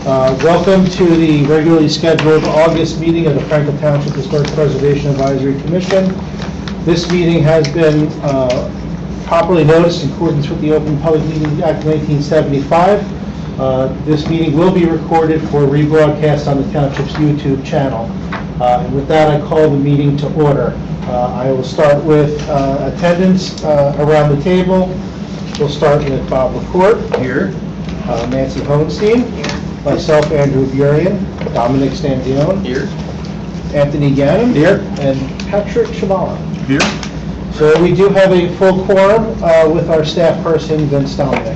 Welcome to the regularly scheduled August meeting of the Franklin Township Historic Preservation Advisory Commission. This meeting has been properly noticed in accordance with the Open Public Meetings Act 1975. This meeting will be recorded for rebroadcast on the Township's YouTube channel. And with that, I call the meeting to order. I will start with attendance around the table. We'll start with Bob LaCourte. Here. Nancy Hohenstein. Here. Myself, Andrew Burian. Dominic Stanzione. Here. Anthony Gannon. Here. And Patrick Chavala. Here. So we do have a full quorum with our staff person, Vince Dominic.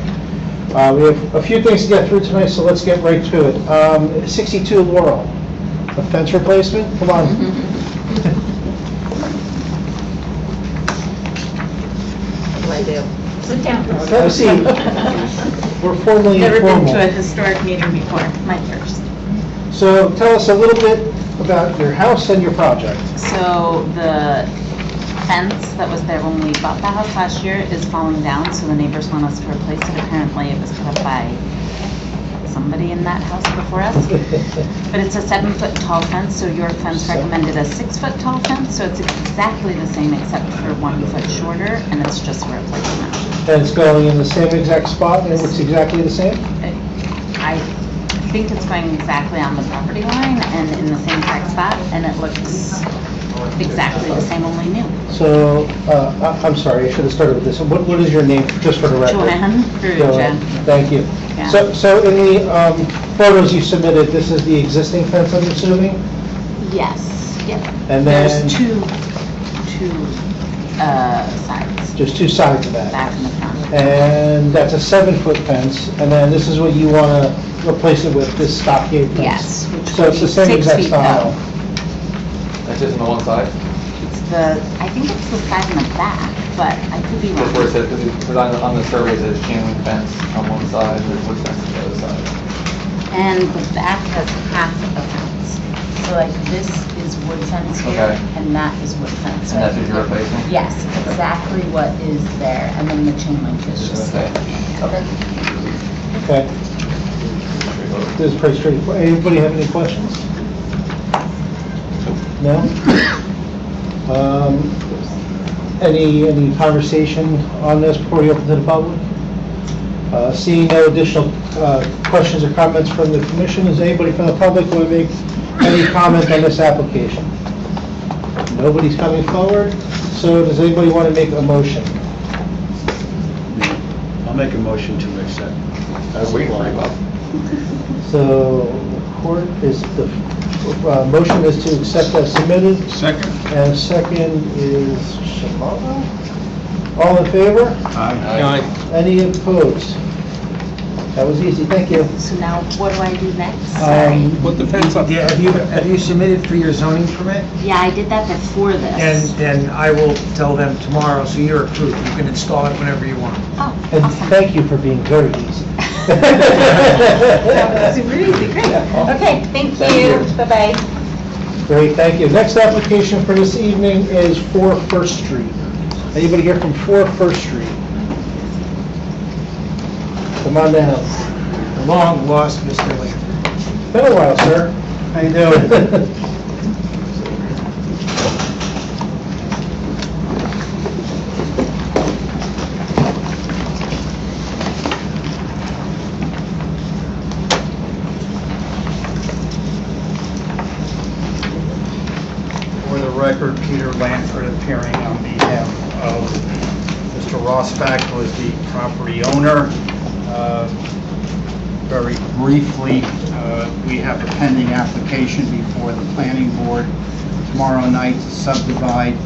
We have a few things to get through tonight, so let's get right to it. 62 Laurel, a fence replacement? Come on. What do I do? Sit down. Have a seat. We're formally Never informal. been to a historic meeting before, my first. So tell us a little bit about your house and your project. So the fence that was there when we bought the house last year is falling down, so the neighbors want us to replace it. Apparently it was put up by somebody in that house before us. But it's a 7-foot tall fence, so your fence recommended a 6-foot tall fence, so it's exactly the same except for 1 foot shorter, and it's just a replacement. And it's going in the same exact spot, and it's exactly the same? I think it's going exactly on the property line and in the same exact spot, and it looks exactly the same, only new. So, I'm sorry, I should have started with this. What is your name, just for the record? Joanne Perugia. Thank you. Yeah. So in the photos you submitted, this is the existing fence, I'm assuming? Yes, yep. And then- There's two sides, Just two sides of that. back and the front. And that's a 7-foot fence, and then this is what you want to replace it with, this stockade fence? Yes, which So it's the would be same 6 exact feet style? That's just on the one side? It's I think it's the side and the back, but I could be That's where it wrong. says, because on the survey it says chain link fence on one side, and wood fence on the other side. And the back has half a fence. So like this is wood fence here, Okay. and that is wood fence. And that's what you're replacing? Yes, exactly what is there, and then the chain link is just. Okay. Okay. Okay, this is pretty straightforward. Anybody have any questions? No? Any conversation on this before we open to the public? Seeing no additional questions or comments from the commission, does anybody from the public want to make any comment on this application? Nobody's coming forward, so does anybody want to make a motion? I'll make a motion to accept. I was waiting for you, Bob. So, court is, the motion is to accept as submitted, Second. and second is Shimano. All in favor? Aye. Any opposed? That was easy, thank you. So now, what do I do next? Sorry. What depends on, yeah, have you submitted for your zoning permit? Yeah, I did that before this. And I will tell them tomorrow, so you're approved. You can install it whenever you want. Oh, And awesome. thank you for being very easy. That was super easy, great. Okay, thank you. Bye-bye. Great, thank you. Next application for this evening is 4 First Street. Anybody here from 4 First Street? Come on down. Long lost Mr. Lee. Been a while, sir. How you doing? For the record, Peter Lanford appearing on behalf of Mr. Rosbach, who is the property owner. Very briefly, we have a pending application before the planning board tomorrow night to subdivide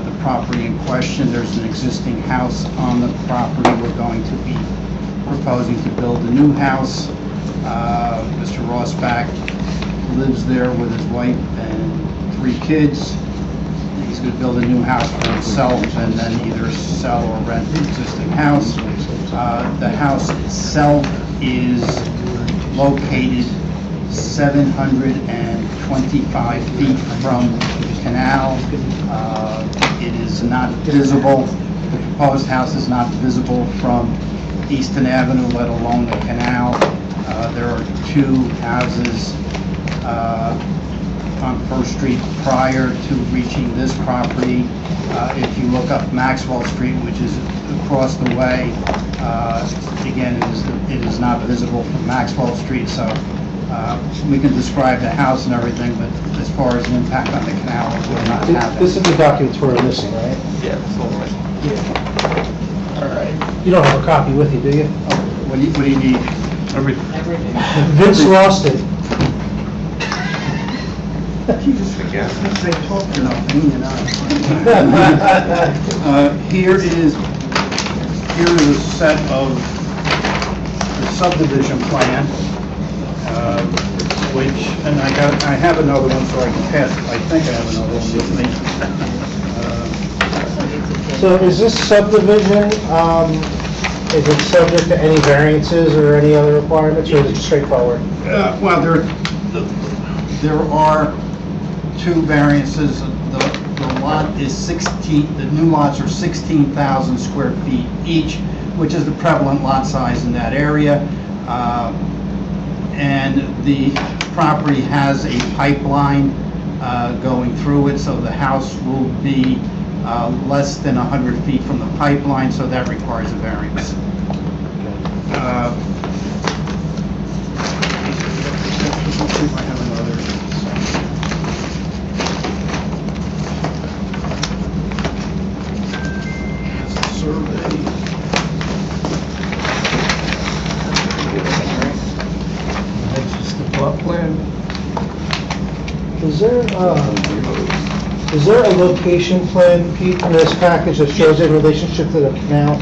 the property in question. There's an existing house on the property. We're going to be proposing to build a new house. Mr. Rosbach lives there with his wife and 3 kids. He's going to build a new house for himself and then either sell or rent the existing house. The house itself is located 725 feet from the canal. It is not visible. The proposed house is not visible from Easton Avenue, let alone the canal. There are two houses on First Street prior to reaching this property. If you look up Maxwell Street, which is across the way, again, it is not visible from Maxwell Street, so we can describe the house and everything, but as far as the impact on the canal, it will not happen. This is the documents we're missing, right? Yeah, it's a little right. All right. You don't have a copy with you, do you? What do you need? Vince lost it. They talk enough, you know. Here is a set of the subdivision plan, which, and I have another one so I can pass it. I think I have another one with me. So is this subdivision, is it subject to any variances or any other requirements, or is it straightforward? Well, there are two variances. The lot is 16, the new lots are 16,000 square feet each, which is the prevalent lot size in that area. And the property has a pipeline going through it, so the house will be less than 100 feet from the pipeline, so that requires a variance. Let's see if I have another. Survey. That's just the plot plan. Is there a location plan, Pete, in this package that shows in relationship to the canal,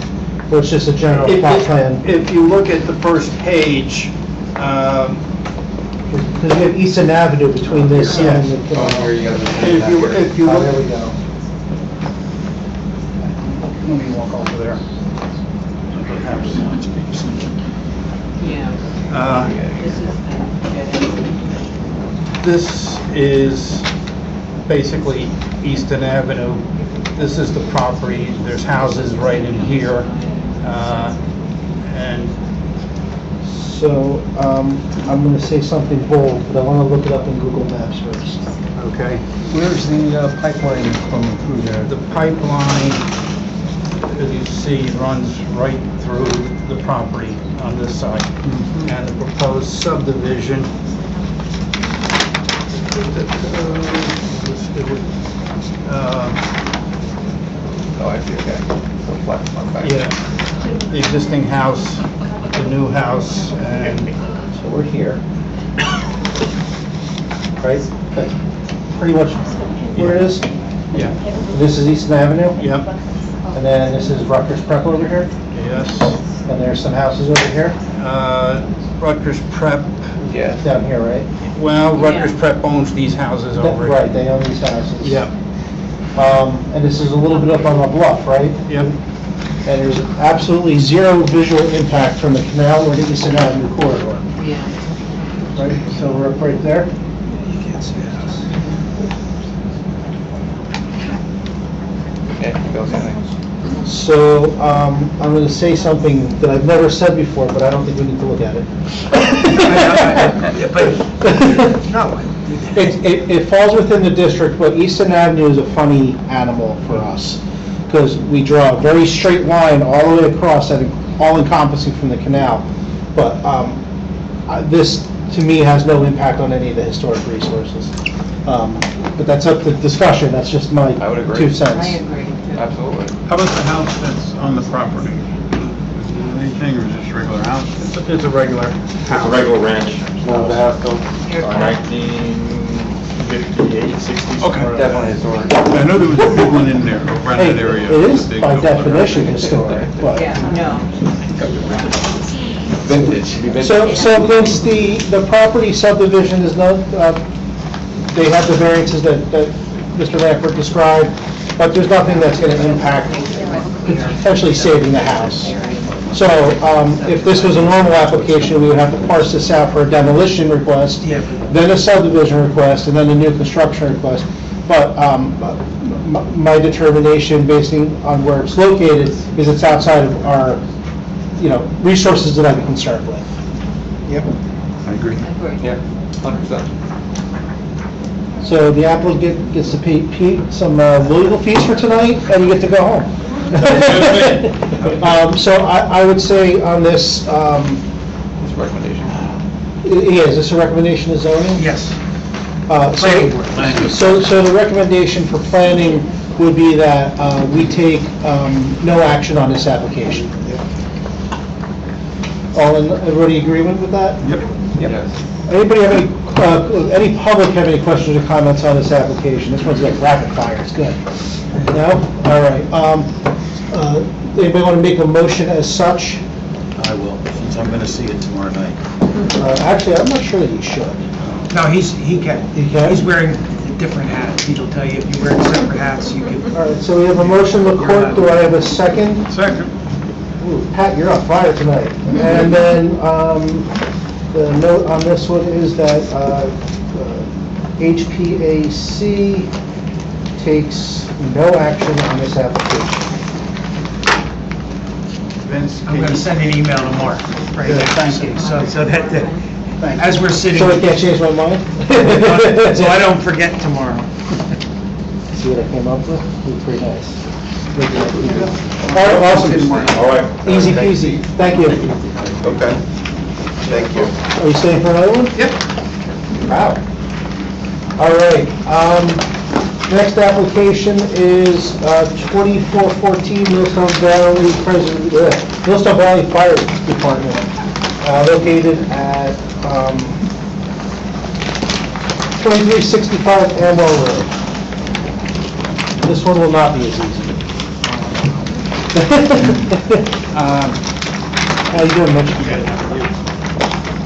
or it's just a general plot plan? If you look at the first page, Because we have Easton Avenue between this and the Oh, here you canal. go. if you Oh, look, there we go. let me walk over there. This is basically Easton Avenue. This is the property. There's houses right in here. And So, I'm gonna say something bold, but I wanna look it up in Google Maps first. okay. Where's the pipeline coming through there? The pipeline, as you see, runs right through the property on this side. And the proposed subdivision, Oh, I see, okay. So flat, on back. yeah, the existing house, the new house, and So we're here. Right? That's pretty much where it is. yeah, This is Easton Avenue, yep, and then this is Rutgers Prep over here, yes. and there's some houses over here, Rutgers Prep, Yeah. down here, right? well, Rutgers Prep owns these houses over Right, here. they own these houses. Yep, And this is a little bit up on the bluff, right? yep. And there's absolutely zero visual impact from the canal or the Easton Avenue corridor. Yeah. Right, so we're up right there. Yeah, go ahead. So, I'm gonna say something that I've never said before, but I don't think we need to look at it. No, It falls within the district, but Easton Avenue is a funny animal for us, because we draw a very straight line all the way across, that all encompassing from the canal. But this, to me, has no impact on any of the historic resources. But that's up to discussion, that's just my I would agree. 2 cents. I agree. Absolutely. How about the house that's on the property? Is it anything, or is it just a regular house? It's a regular It's a house. regular ranch. What was the house built? 1958, 60? Okay. Definitely historic. I know there was a big one in there, around Hey, that area. it is The big by building. definition historic, but. Yeah, no. Vintage, should be vintage. So Vince, the property subdivision is not, they have the variances that Mr. Rampart described, but there's nothing that's gonna impact potentially saving the house. So, if this was a normal application, we would have to parse this out for a demolition request, then a subdivision request, and then a new construction request. But, my determination, based on where it's located, is it's outside of our, resources that I'm concerned with. Yep. I agree. Yeah, 100%. So the applicant gets to pay some legal fees for tonight, and you get to go home. So I would say on this, It's a recommendation. is this a recommendation of zoning? Yes. Planning board. So the recommendation for planning would be that we take no action on this application. Everybody agreement with that? Yep. Yes. Anybody have any public have any questions or comments on this application? This one's like rapid fire, it's good. No? All right. Anybody want to make a motion as such? I will, since I'm gonna see it tomorrow night. Actually, I'm not sure that you should. No, he can. He can? He's wearing different hats. He'll tell you if you're wearing separate hats, you can. All right, so we have a motion, McCourt. Do I have a second? Second. Ooh, Pat, you're on fire tonight. And then the note on this one is that HPAC takes no action on this application. Vince, I'm going to send an email to Mark right Yeah, now. thank you. So that, Thank as we're sitting, So I can't change my mind? so I don't forget tomorrow. See what I came up with? It's pretty nice. All right, awesome. All right. Easy peasy. Thank you. Okay. Thank you. Are you staying for another one? Yep. Wow. All right, next application is 2414 Millstone Valley Millstone Valley Fire Department, located at 2365 Amwell Road. This one will not be as easy. How you doing, Mitch?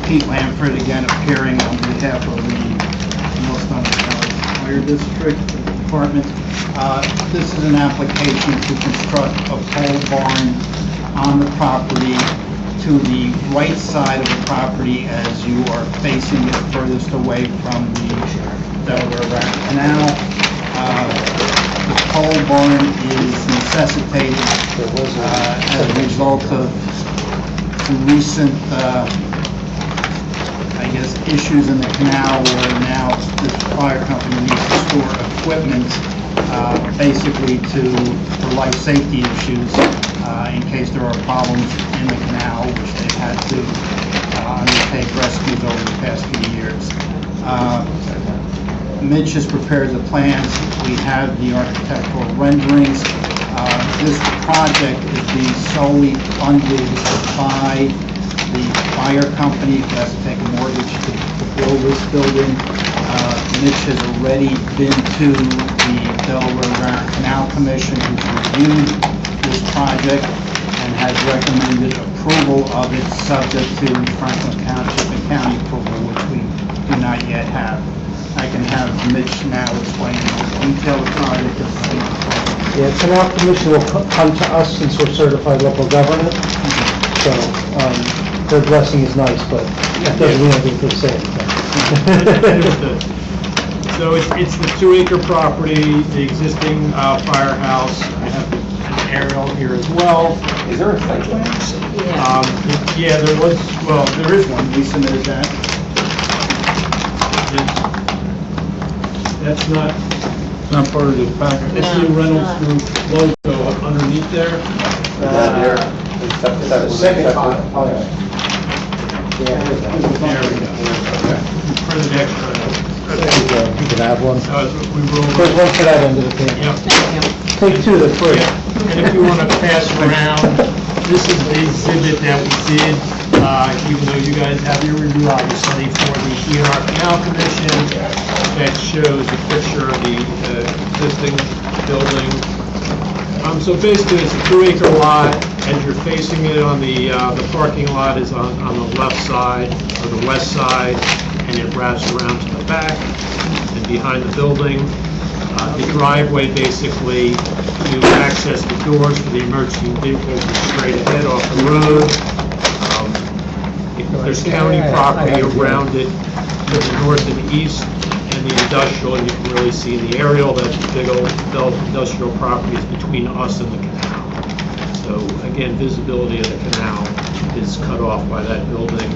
Pete Lamford again appearing on behalf of the Millstone Valley Fire District Department. This is an application to construct a pole barn on the property to the right side of the property as you are facing it furthest away from the Delaware River Canal. The pole barn is necessitated as a result of some recent issues in the canal where now this fire company needs to store equipment, basically for life safety issues, in case there are problems in the canal, which they've had to undertake rescues over the past few years. Mitch has prepared the plans. We have the architectural renderings. This project is being solely funded by the fire company who has to take a mortgage to build this building. Mitch has already been to the Delaware Canal Commission, who's reviewed this project and has recommended approval of it, subject to Franklin Township and county approval, which we do not yet have. I can have Mitch now explain in more detail the project. Yeah, Canal Commission will come to us since we're certified local government. So, their blessing is nice, but it doesn't mean anything to say. Understood. So it's the 2-acre property, the existing firehouse. I have an aerial here as well. Is there a site plan? Yeah, there was, well, there is one. We submitted that. That's not, Not part of this package. it's the Reynolds Group logo up underneath there. Second file. There we go. Further extra. You can have one. We roll. There's one for that end of the table. Yep. Take two, they're free. And if you want to pass around, this is the exhibit that we did, even though you guys have your review, obviously, for the DNR Canal Commission, that shows a picture of the existing building. So basically, it's a 2-acre lot. As you're facing it on the parking lot is on the left side, or the west side, and it wraps around to the back and behind the building. The driveway, basically, to access the doors for the emergency vehicles is straight ahead off the road. There's county property around it to the north and east, and the industrial, you can really see the aerial, that big old developed industrial property is between us and the canal. So again, visibility of the canal is cut off by that building.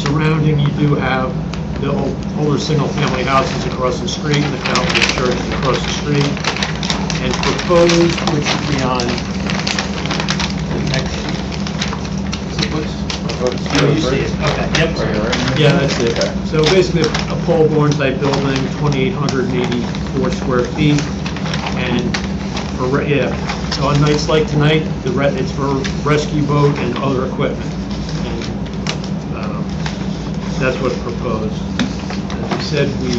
surrounding, you do have the older single-family houses across the street, the Calvary Church is across the street, and proposed, which would be on the next sheet. Oh, you see it, okay, yep. Yeah, that's it. So basically, a pole barn type building, 2,884 square feet, and so on nights like tonight, it's for rescue boat and other equipment. And that's what's proposed. As we said, we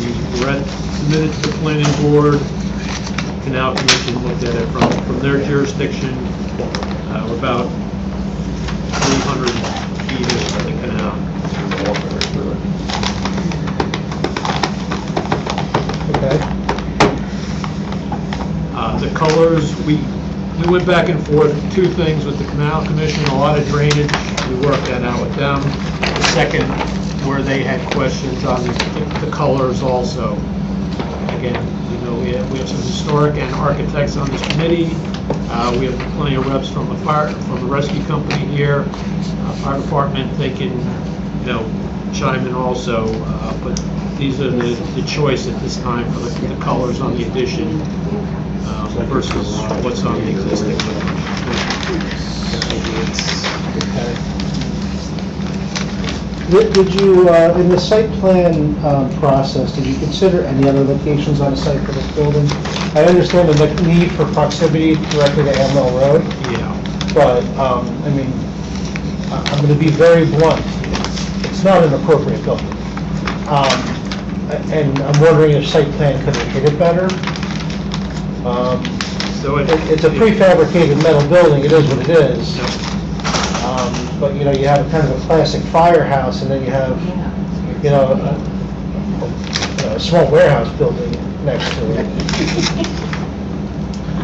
submitted to the planning board. Canal Commission looked at it from their jurisdiction. We're about 300 feet of the canal. Okay. The colors, we went back and forth, two things with the Canal Commission, a lot of drainage, we worked that out with them. The second, where they had questions on the colors also. Again, you know, we have some historic and architects on this committee. We have plenty of reps from the rescue company here, fire department. They can, you know, chime in also. But these are the choice at this time for the colors on the addition versus what's on the existing. Did you, in the site plan process, did you consider any other locations on the site for this building? I understand the need for proximity directly to Amwell Road, Yeah. but, I mean, I'm going to be very blunt. It's not an appropriate building. And I'm wondering if site plan could have hit it better. So It's a prefabricated metal building, it is what it is. But, you know, you have kind of a classic firehouse, and then you have, you know, a small warehouse building next to it.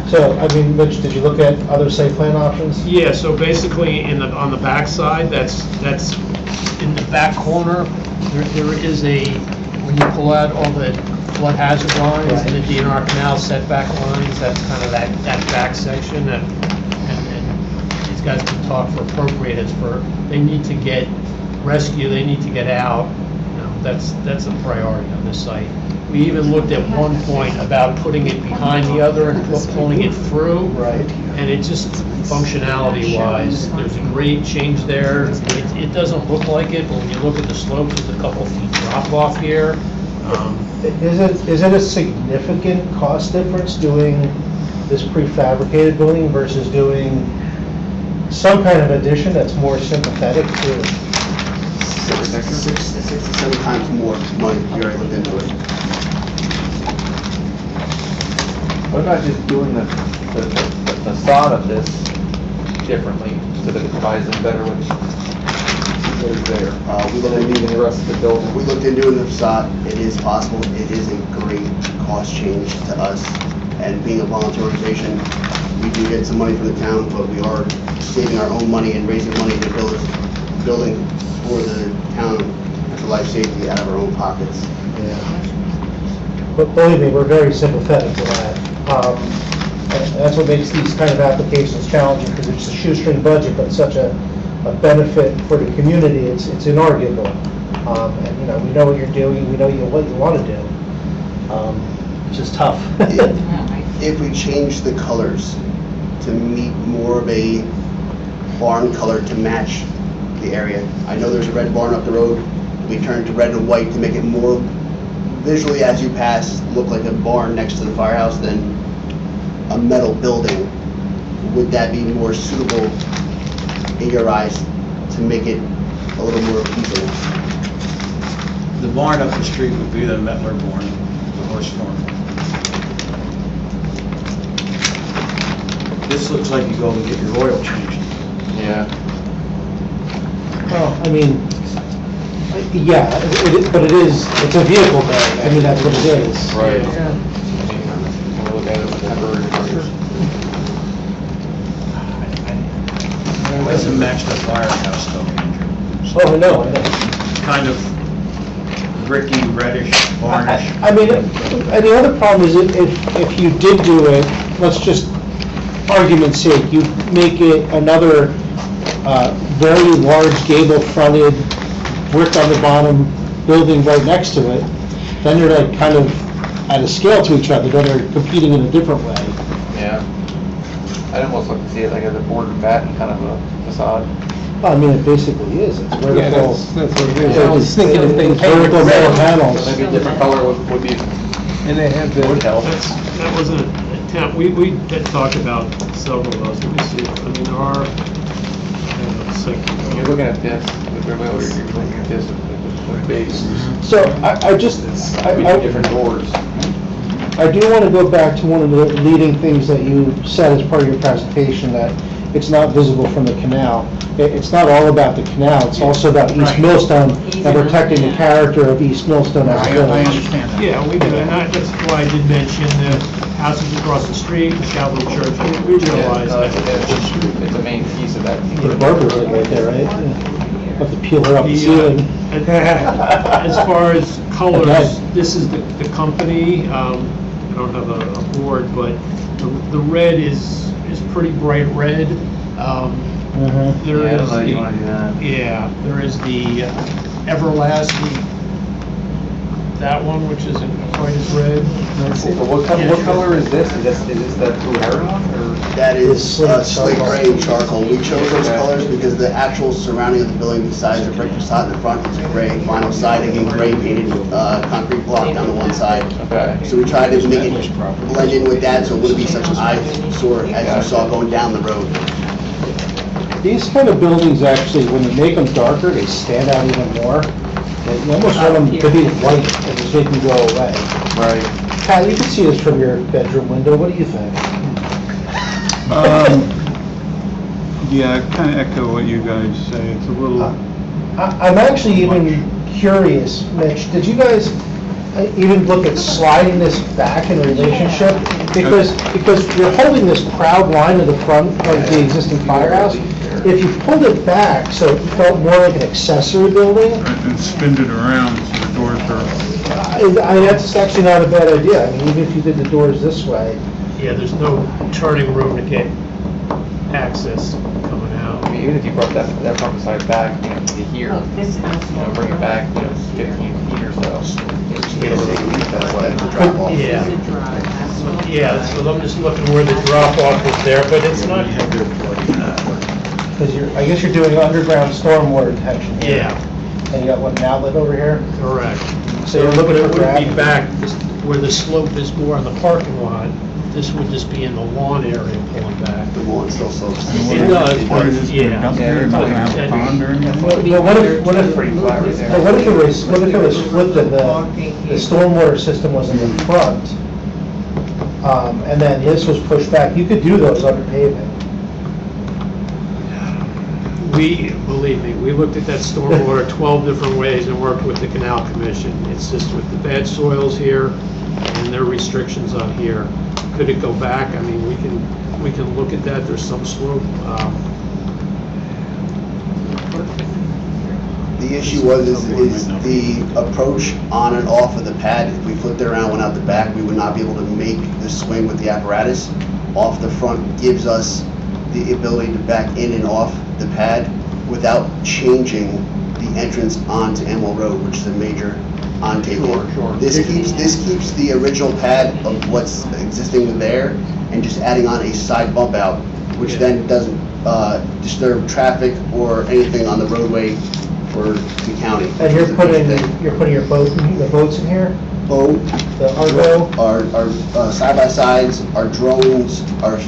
So, I mean, Mitch, did you look at other site plan options? Yeah, so basically on the back side, that's in the back corner, there is when you pull out all the flood hazard lines and the DNR canal setback lines, that's kind of that back section, and these guys can talk for appropriate, they need to get rescue, they need to get out, you know, that's a priority on this site. We even looked at one point about putting it behind the other and pulling it through. Right. And it just, functionality-wise, there's a grade change there. It doesn't look like it, but when you look at the slopes, there's a couple feet drop-off here. Is it a significant cost difference doing this prefabricated building versus doing some kind of addition that's more sympathetic to? 6 to 7 times more money if you already looked into it. What about just doing the facade of this differently, so that it ties in better with what is there? We looked Than into leaving the rest of the building. We looked into doing the facade. It is possible. It is a great cost change to us. And being a volunteer organization, we do get some money from the town, but we are saving our own money and raising money to build a building for the town and for life safety out of our own pockets. Yeah. But believe me, we're very sympathetic to that. And that's what makes these kind of applications challenging, because it's a shoestring budget, but such a benefit for the community, it's inarguable. And, you know, we know what you're doing, we know what you want to do. It's just tough. If we change the colors to meet more of a barn color to match the area. I know there's a red barn up the road. We turn it to red and white to make it more visually, as you pass, look like a barn next to the firehouse than a metal building. Would that be more suitable in your eyes to make it a little more appealing? The barn up the street would be the Mettler barn, the horse farm. This looks like you go and get your oil changed. Yeah. Well, I mean, yeah, but it's a vehicle bag. I mean, that's what it is. Right. We'll look at it with temporary measures. It doesn't match the firehouse though, Andrew. Oh, no, I know. Kind of bricky, reddish, varnish. I mean, and the other problem is if you did do it, let's just, argument's sake, you make it another very large gable-fronted worked on the bottom building right next to it, then they're like kind of at a scale to each other, then they're competing in a different way. Yeah. I'd almost like to see it like as a bordered batten kind of a facade. Well, I mean, it basically is, it's vertical. Yeah, that's what it is. It's- I was thinking if they it's painted vertical red, metal panels. Maybe a different color would be, and they have would the, help. That was an attempt, we had talked about several of those, let me see, I mean, there are, When you're looking at this, with your wheel, you're looking at this with base, So I just, different doors. I do want to go back to one of the leading things that you said as part of your presentation, that it's not visible from the canal. It's not all about the canal, it's also about East Right. Millstone and protecting the character of East Millstone as a I village. understand that. Yeah, we do, and that's why I did mention the houses across the street, the Catholic Church, we realize No, that. it's a main piece of that. The Barbara's like right there, right? Yeah. Have to peel her up the ceiling. As far as colors, Okay. this is the company, I don't have a board, but the red is pretty bright red. Mhm. There Yeah, I is don't know if you the, wanna do that. yeah, there is the Everlasting, that one, which isn't quite as red. But what color is this? Is this the blue Heron or? That is It's slate charcoal. gray and charcoal. We chose those Okay. colors because the actual surrounding of the building, besides the brick facade in the front, is gray vinyl siding and gray painted concrete block down the one side. Okay. So we tried to make it blend in with that, so it wouldn't be such an eyesore as you saw going down the road. These kind of buildings actually, when you make them darker, they stand out even more. You almost want them to be white and just make them go away. Right. Pat, you can see this from your bedroom window, what do you think? Yeah, I kind of echo what you guys say. It's a little, I'm actually even curious, Mitch, did you guys even look at sliding this back in relationship? Because you're holding this proud line of the front of the existing firehouse. If you pulled it back, so it felt more like an accessory building, and spin it around so the doors are, that's actually not a bad idea. I mean, even if you did the doors this way. Yeah, there's no turning room to get access coming out. I mean, even if you brought that front side back, you know, to here, bring it back, 15 feet or so. Just get a little leak that way. Yeah. Yeah, so I'm just looking where the drop off is there, but it's not, Because I guess you're doing underground stormwater detection here. yeah, And you got, what, an outlet over here? correct. So you're looking It for would gravity. be back, where the slope is more on the parking lot, this would just be in the lawn area pulling back. The lawn still slopes. It does, What but, is this, yeah. dump here, not have a pond or anything? Well, what if, Pretty flat right there. what if it was flipped, that the stormwater system was in the front, and then this was pushed back? You could do those under pavement. Believe me, we looked at that stormwater 12 different ways and worked with the Canal Commission. It's just with the bad soils here and their restrictions on here. Could it go back? I mean, we can look at that, there's some slope. The issue is the approach on and off of the pad. If we flipped it around, went out the back, we would not be able to make the swing with the apparatus. Off the front gives us the ability to back in and off the pad without changing the entrance onto Emerald Road, which is a major on-table. Sure. This keeps the original pad of what's existing there and just adding on a side bump out, which then doesn't disturb traffic or anything on the roadway for the county. And you're putting your boats in here? Boat, The Argo? our side-by-sides, our drones, our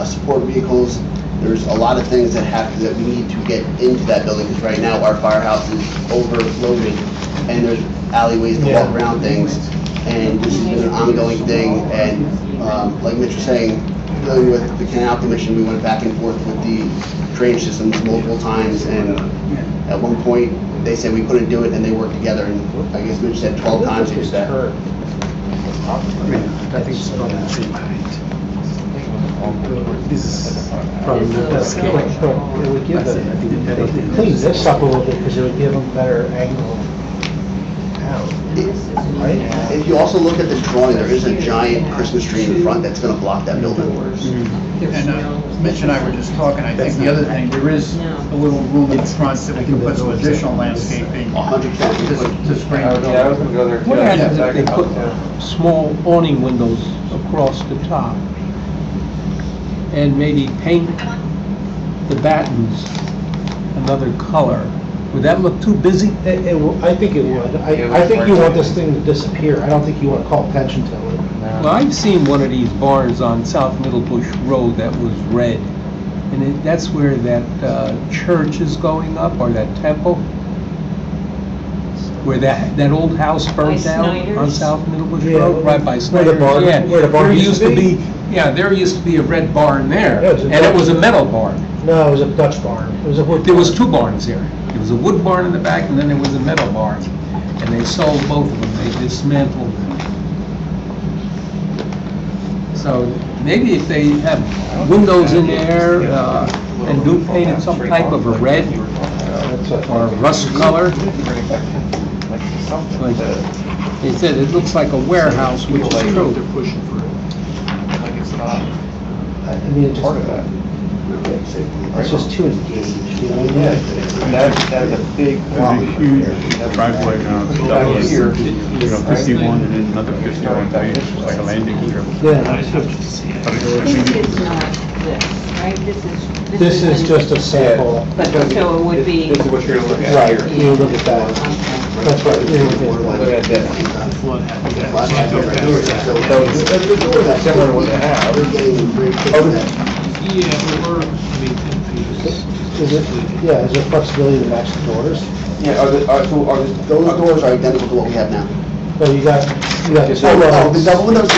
support vehicles. There's a lot of things that we need to get into that building, because right now our firehouse is overloaded and there's alleyways to walk around things. And this has been an ongoing thing, and like Mitch was saying, dealing with the Canal Commission, we went back and forth with the drainage systems multiple times, and at one point, they said we couldn't do it, and they worked together, and I guess Mitch said 12 times they did that. I think it's probably the same. This is probably not that scale. It would give them, it would clean this up a little bit, because it would give them better angle of out, right? If you also look at the drawing, there is a giant Christmas tree in front that's gonna block that building. And Mitch and I were just talking, I think the other thing, there is a little room in the front that we can put some additional landscaping 100%. to screen Yeah, I the was building. gonna go there too. What I happens think if they that put could help, too. small awning windows across the top? And maybe paint the battens another color? Would that look too busy? I think it would. I think you want this thing to disappear. I don't think you want to call attention to it. Well, I've seen one of these barns on South Middle Bush Road that was red. And that's where that church is going up, or that temple? Where that old house burned down on Snyder's? South Middle Bush Yeah, Road, right by where the Snyder's. barn- Yeah. where the barn There used to be? Yeah, there used to be a red barn there, Yeah, it was a and it was a metal barn. No, it was a Dutch barn. It was a wood. There was two barns there. There was a wood barn in the back, and then there was a metal barn. And they sold both of them, they dismantled them. So maybe if they have windows in there, and do paint it some type of a red or a rust color, like they said, it looks like a warehouse, which is true. They're pushing for it. Like it's not I mean, it's part of that. it's just too engaged, you know? Yeah, that is a big There's block. a huge driveway now, it's double, Back here. 51 and then another 51 feet, it's like a landing strip. Yeah. But This is not this, right? This is just a sample. But so it would be. This is what you're looking at Right, here. you look at that. That's right. You're looking at Look that. at this. The door that's Similar to what they have. We're getting very close to that. Yeah, but we're, I mean, 10 feet is. Is it, yeah, is there flexibility to match the doors? Yeah, those doors are identical to what we have now. So you got Oh, the two double windows,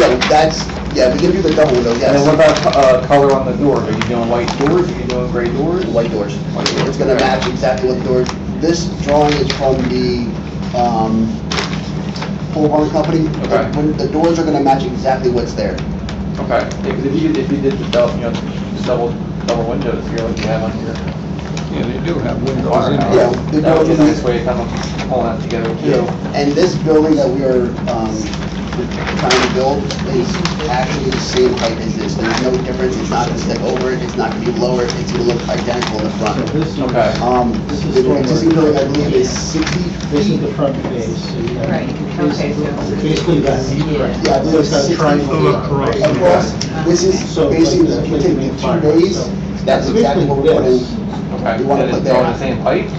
yeah, we can do the double window, And then what yes. about, color on the doors? Are you doing white doors? Are you doing gray doors? White doors. It's gonna match exactly what the doors, this drawing is from the, pole barn company. Okay. When the doors are gonna match exactly what's there. Okay, yeah, 'cause if you did the double windows here, like you have on here. Yeah, they do have windows in Firehouse, Yeah, there. the that would be a doors- nice way of kind of pulling that together too. And this building that we are, trying to build is actually the same height as this. There's no difference, it's not gonna stick over it, it's not gonna be lower, it's gonna look identical in the front. Okay. The existing building, I believe, is 60 This is feet. the front face. So you have Right, okay, so. Basically that. Yeah, I believe it's That 60 triangle feet across. This is So, basically, like, if you take the 2 bays, that's exactly what we're putting. Okay, We wanna and put it's all there. the same height?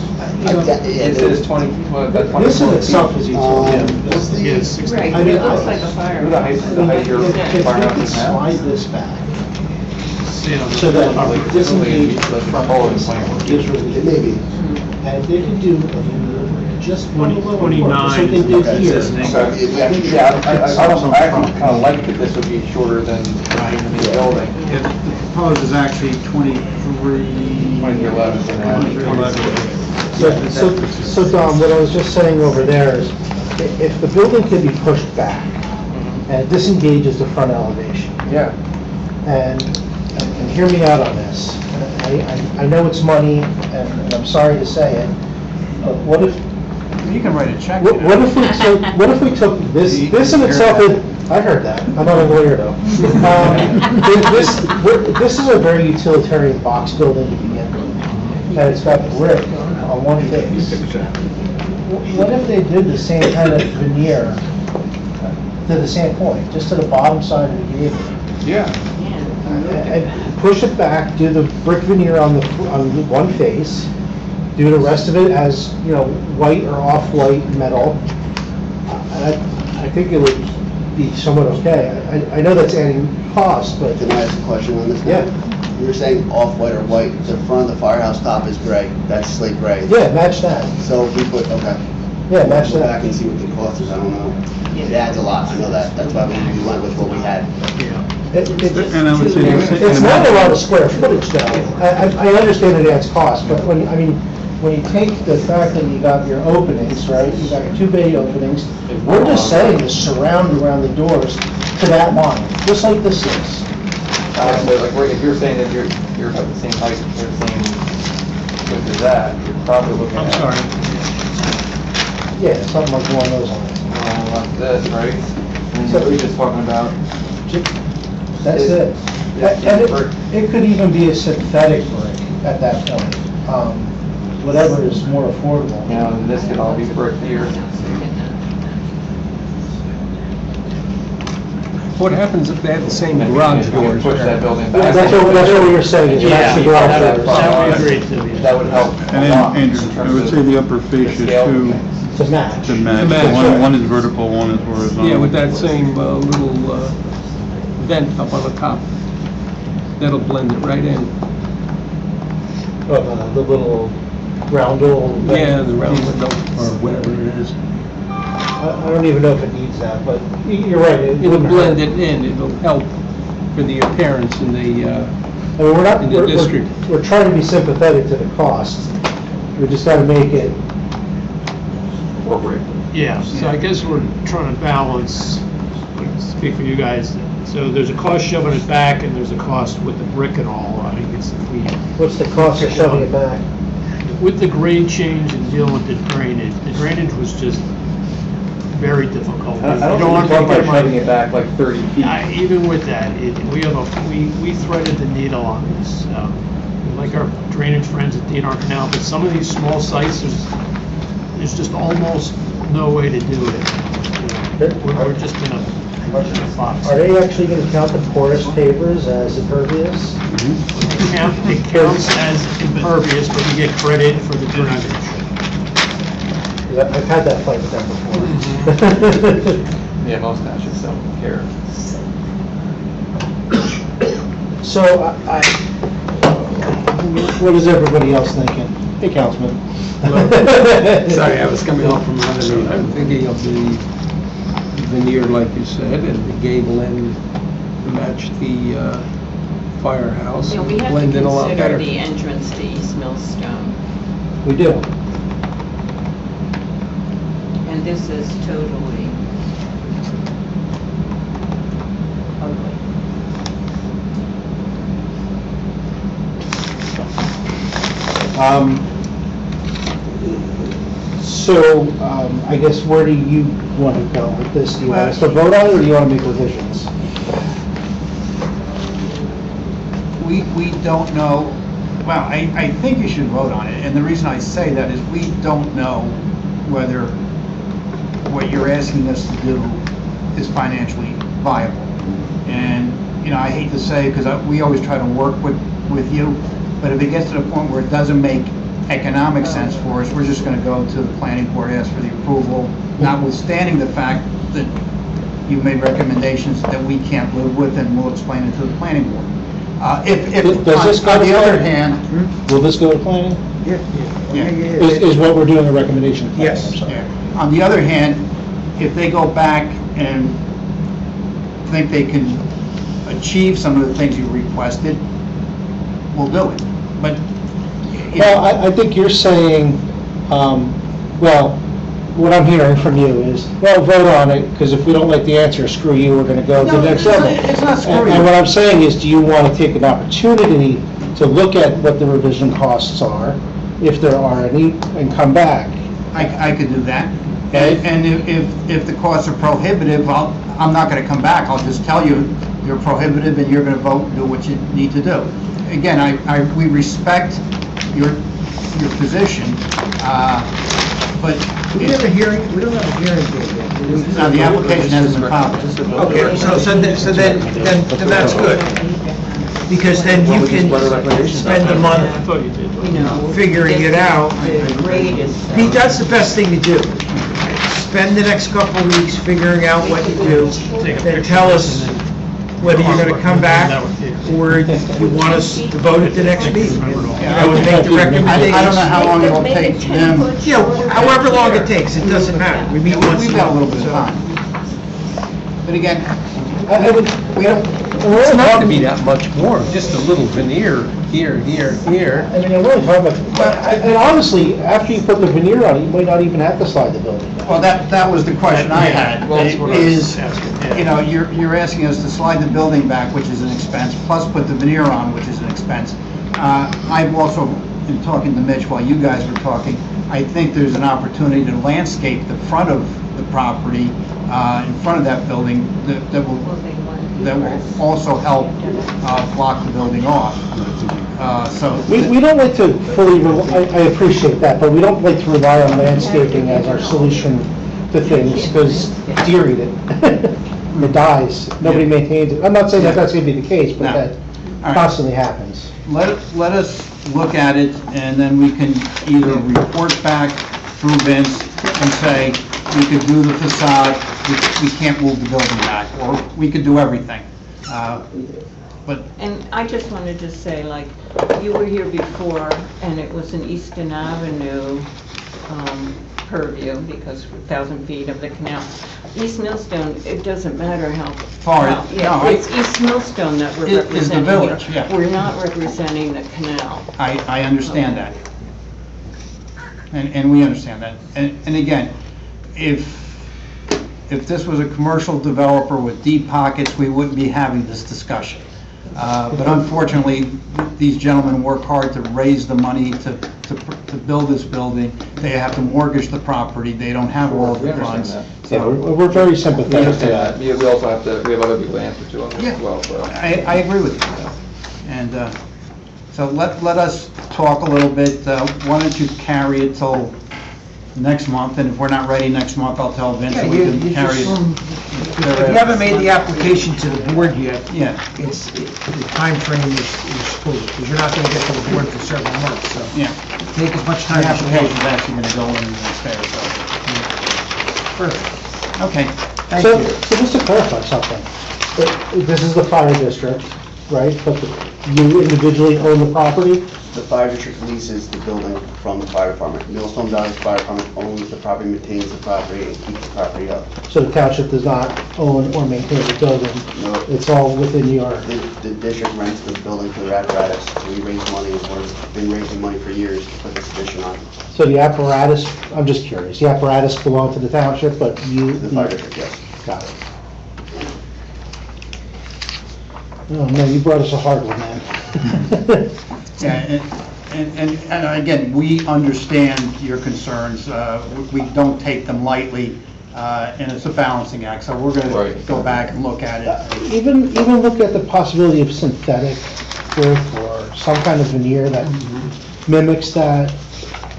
It It says 20, what, that's 20. This in itself is utility. What's the? Yeah, 60. Right, I but mean, it looks like a fire. The height of your If we firehouse could is now? slide this back, Yeah, so that Probably you disengage like the a front taller face, plan. gives relief. It may be. And if they could do just one little work, 29 just like they did Okay. here. Okay, yeah, I don't, I actually kind of like that this would be shorter than the building. It proposed is actually 23. 2011. 23. So Don, what I was just saying over there is, if the building can be pushed back, and it disengages the front elevation, Yeah. and hear me out on this. I know it's money, and I'm sorry to say it, but what if, You can write a check. what if we took this in itself, I heard that, I'm not a lawyer though. This is a very utilitarian box building to begin with, and it's got brick on one face. What if they did the same kind of veneer to the same point, just to the bottom side of the gable? Yeah. And push it back, do the brick veneer on one face, do the rest of it as, white or off-white metal. I think it would be somewhat okay. I know that's adding cost, but, Can I ask a question on this now? Yeah. You were saying off-white or white, the front of the firehouse top is gray, that's slate gray. yeah, match that. So if we put, okay. Yeah, match Go back that. and see what the cost is, I don't know. It adds a lot, I know that, that's why we went with what we had. And I would say, It's not a lot of square footage though. I understand it adds cost, but when you take the fact that you got your openings, right, you got your 2 bay openings, we're just saying to surround around the doors to that line, just like this is. So like, if you're saying that you're about the same height, or the same width as that, you're probably looking at. I'm sorry. Yeah, something like along those lines. Like this, right? And So- then we're just talking about, That's it. And it could even be a synthetic brick at that point, whatever is more affordable. you know, and this could all be brick here. What happens if they have the same And garage if we doors? Push that there? building Yeah, back. that's what we were saying, is match the garage That doors. That we agreed to, yeah. That would help a And lot then, in Andrew, I terms would of say the upper fascia scale of too, things. To match. to match. match, One right. one is vertical, one is horizontal. Yeah, with that same little vent up on the top. That'll blend it right in. The little roundel. Yeah, the round window, or whatever it is. I don't even know if it needs that, but you're right. It'll wouldn't blend hurt. it in, it'll help for the appearance in the, I mean, we're not, in the district. we're trying to be sympathetic to the cost. We just gotta make it, Appropriate. Yeah, so I guess we're trying to balance, speak for you guys, so there's a cost shoving it back and there's a cost with the brick and all. I mean, it's, if we, what's the cost of shoving it back? with the grade change and dealing with the drainage was just very difficult. I You don't want think to we're get shoving it back like 30 feet. Even with that, we have we threaded the needle on this. We like our drainage friends at DNR Canal, but some of these small sites, there's just almost no way to do it. You know, we're just in a box. Are they actually gonna count the porous pavers as impervious? It counts as impervious, but you get credit for the drainage. 'Cause I've had that fight with them before. Yeah, most townships don't care. So, what is everybody else thinking? Hey, Councilman. sorry, I was coming off from another meeting. I'm thinking of the veneer, like you said, and the gable end to match the firehouse. You know, we have to blend in a lot consider better. the entrance to East Millstone, We do. and this is totally ugly. So, I guess where do you want to go with this? Do you want us to vote on it, or do you want to make revisions? We don't know, well, I think you should vote on it, and the reason I say that is we don't know whether what you're asking us to do is financially viable. And, you know, I hate to say, because we always try to work with you, but if it gets to the point where it doesn't make economic sense for us, we're just gonna go to the planning board, ask for the approval, notwithstanding the fact that you made recommendations that we can't live with, and we'll explain it to the planning board. If, Does this go on to the other planning? hand, Will this go to planning? yeah. Is what we're doing a recommendation? of planning, Yes. I'm sorry. Yeah. On the other hand, if they go back and think they can achieve some of the things you requested, we'll do it. But, you know, Well, I think you're saying, well, what I'm hearing from you is, well, vote on it, because if we don't like the answer, screw you, we're going to go to the No, next it's not- level. it's not screw And you. what I'm saying is, do you want to take an opportunity to look at what the revision costs are, if there are any, and come back? I could do that. Okay. And if the costs are prohibitive, I'm not gonna come back, I'll just tell you, you're prohibitive and you're gonna vote and do what you need to do. Again, we respect your position, but. We don't have a hearing date yet. No, the application hasn't been filed. Okay, so then that's good. Because then you can spend the I month thought you did. You know. figuring it out. The grade is. Pete, that's the best thing to do. Spend the next couple of weeks figuring out what to do, then tell us whether you're gonna come back or you want us to vote at the next meeting. I would make the recommendation. I don't know how long it'll take them. Yeah, however long it takes, it doesn't matter. We meet once We've a got a month. little bit of time. But again, I would, we don't, It's not gonna be that much more, just a little veneer here, here, here. I mean, I'm really talking about, and honestly, after you put the veneer on it, you might not even have to slide the building. well, that was the question I had. Well, that's what I was Is, asking, yeah. you know, you're asking us to slide the building back, which is an expense, plus put the veneer on, which is an expense. I've also in talking to Mitch while you guys were talking, I think there's an opportunity to landscape the front of the property, in front of that building, that will also help block the building off. So. We don't like to fully, I appreciate that, but we don't like to rely on landscaping as our solution to things, because deer eat it. It dies, nobody maintains it. I'm not saying that that's gonna be the case, but No. that All right. constantly happens. Let us look at it, and then we can either report back through Vince and say, we could do the facade, we can't move the building back, or we could do everything. But, And I just wanted to say, like, you were here before, and it was an Easton Avenue purview, because 1,000 feet of the canal. East Millstone, it doesn't matter how Far, yeah, it's East Millstone that we're Is the representing village, here. yeah. We're not representing the canal. I understand that. And we understand that. And again, if this was a commercial developer with deep pockets, we wouldn't be having this discussion. But unfortunately, these gentlemen work hard to raise the money to build this building. They have to mortgage the property, they don't have all We the understand funds. that. Yeah, we're very We sympathetic to understand that. that. We also have to, we have other people to answer to on this as well, so. I agree with you. And so let us talk a little bit. Why don't you carry it till next month, and if we're not ready next month, I'll tell Vince and we You can carry just, it. if you haven't made the application to the board yet, Yeah, the timeframe is full, because you're not gonna get to the board for several months, so yeah. take as much The time as you application's want. actually gonna go in the next day or so. Perfect. Okay. Thank So, you. so just to clarify something, this is the fire district, right? But you individually own the property? The fire district leases the building from the fire department. Millstone Valley Fire Department owns the property, maintains the property, and keeps the property up. So the township does not own or maintain the building? No. It's all within your, The district rents the building for their apparatus, so we raise money, we've been raising money for years to put this addition on. so the apparatus, I'm just curious, the apparatus belong to the township, but you? The fire district, yes. Got it. Oh, man, you brought us a hard one, man. Yeah, and again, we understand your concerns. We don't take them lightly, and it's a balancing act, so we're gonna Right. go back and look at it. Even look at the possibility of synthetic roof or some kind of veneer that mimics that.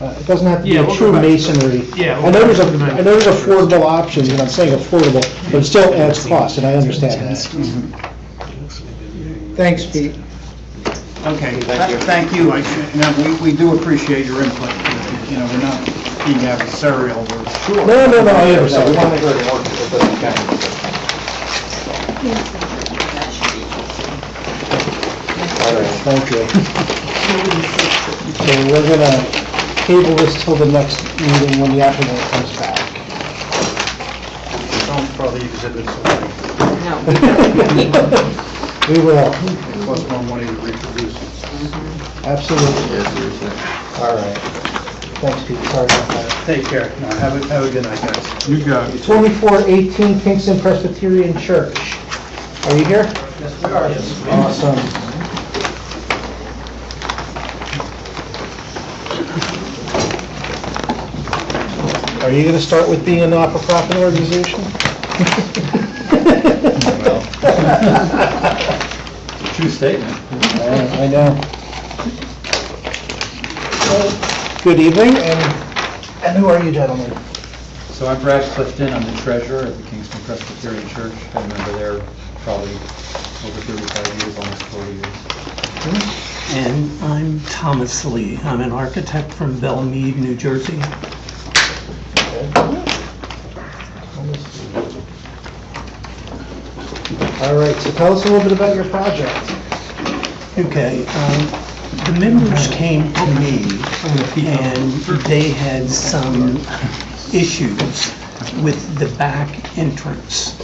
It doesn't have to be Yeah, a we'll true go back. masonry. Yeah, I we'll know go there's back to the I know there's affordable options, and I'm saying affordable, but it still adds cost, and I understand that. Thanks, Pete. Okay, thank you. We do appreciate your input. You know, we're not being adversarial. We're- No, I We understand. want to make sure it works as best we can. All right. Thank you. So we're gonna table this till the next meeting when the applicant comes back. Don't throw the exhibits away. No. We will, It costs more money to reproduce. absolutely. Yes, seriously. All right. Thanks, Pete, sorry about that. Take care. Have a good night, guys. You got it. 2418 Kingston Presbyterian Church. Are you here? Yes, we are. Awesome. Are you going to start with being a not-for-profit organization? True statement. I know. Good evening, and who are you gentlemen? So I'm Brad Clifton, I'm the treasurer of the Kingston Presbyterian Church. I've been a member there probably over 35 years, almost 40 years. And I'm Thomas Lee. I'm an architect from Belmead, New Jersey. All right, so tell us a little bit about your project. Okay, the members came to me and they had some issues with the back entrance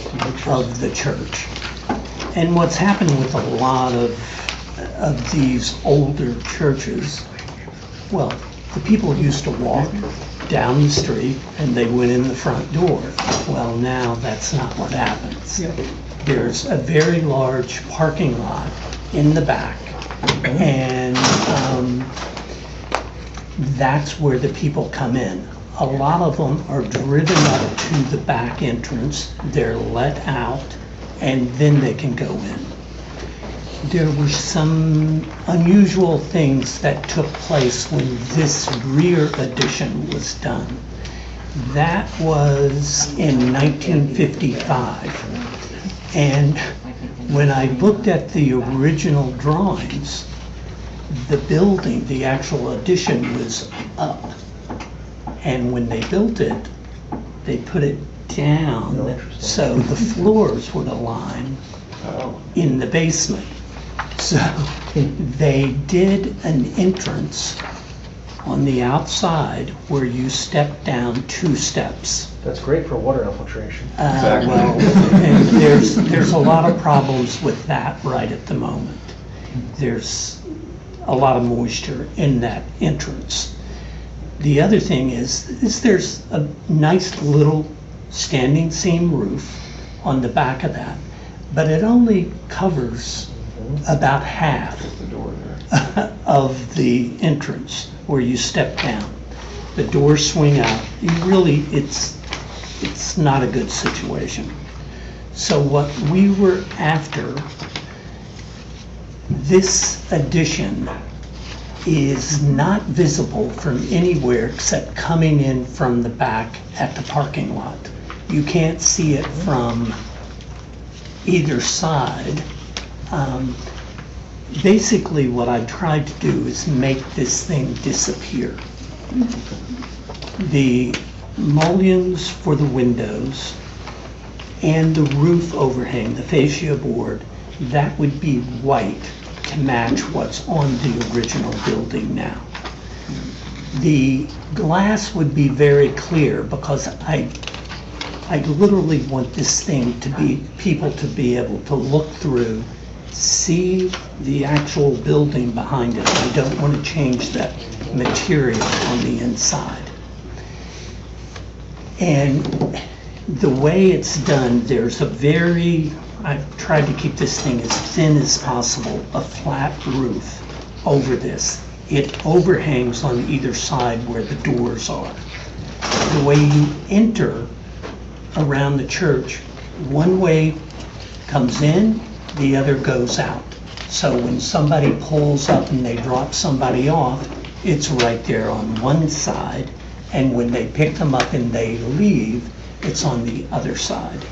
of the church. And what's happened with a lot of these older churches, well, the people used to walk down the street and they went in the front door. Well, now that's not what happens. There's a very large parking lot in the back, and that's where the people come in. A lot of them are driven up to the back entrance, they're let out, and then they can go in. There were some unusual things that took place when this rear addition was done. That was in 1955. And when I looked at the original drawings, the building, the actual addition was up. And when they built it, they put it down so the floors would align in the basement. So they did an entrance on the outside where you step down 2 steps. That's great for water infiltration. Well, and there's a lot of problems with that right at the moment. There's a lot of moisture in that entrance. The other thing is there's a nice little standing seam roof on the back of that, but it only covers about half of the entrance where you step down. The doors swing out. It's not a good situation. So what we were after, this addition is not visible from anywhere except coming in from the back at the parking lot. You can't see it from either side. Basically what I tried to do is make this thing disappear. The mullions for the windows and the roof overhang, the fascia board, that would be white to match what's on the original building now. The glass would be very clear because I literally want this thing to be, people to be able to look through, see the actual building behind it. I don't want to change that material on the inside. And the way it's done, there's a I've tried to keep this thing as thin as possible, a flat roof over this. It overhangs on either side where the doors are. The way you enter around the church, one way comes in, the other goes out. So when somebody pulls up and they drop somebody off, it's right there on one side, and when they pick them up and they leave, it's on the other side.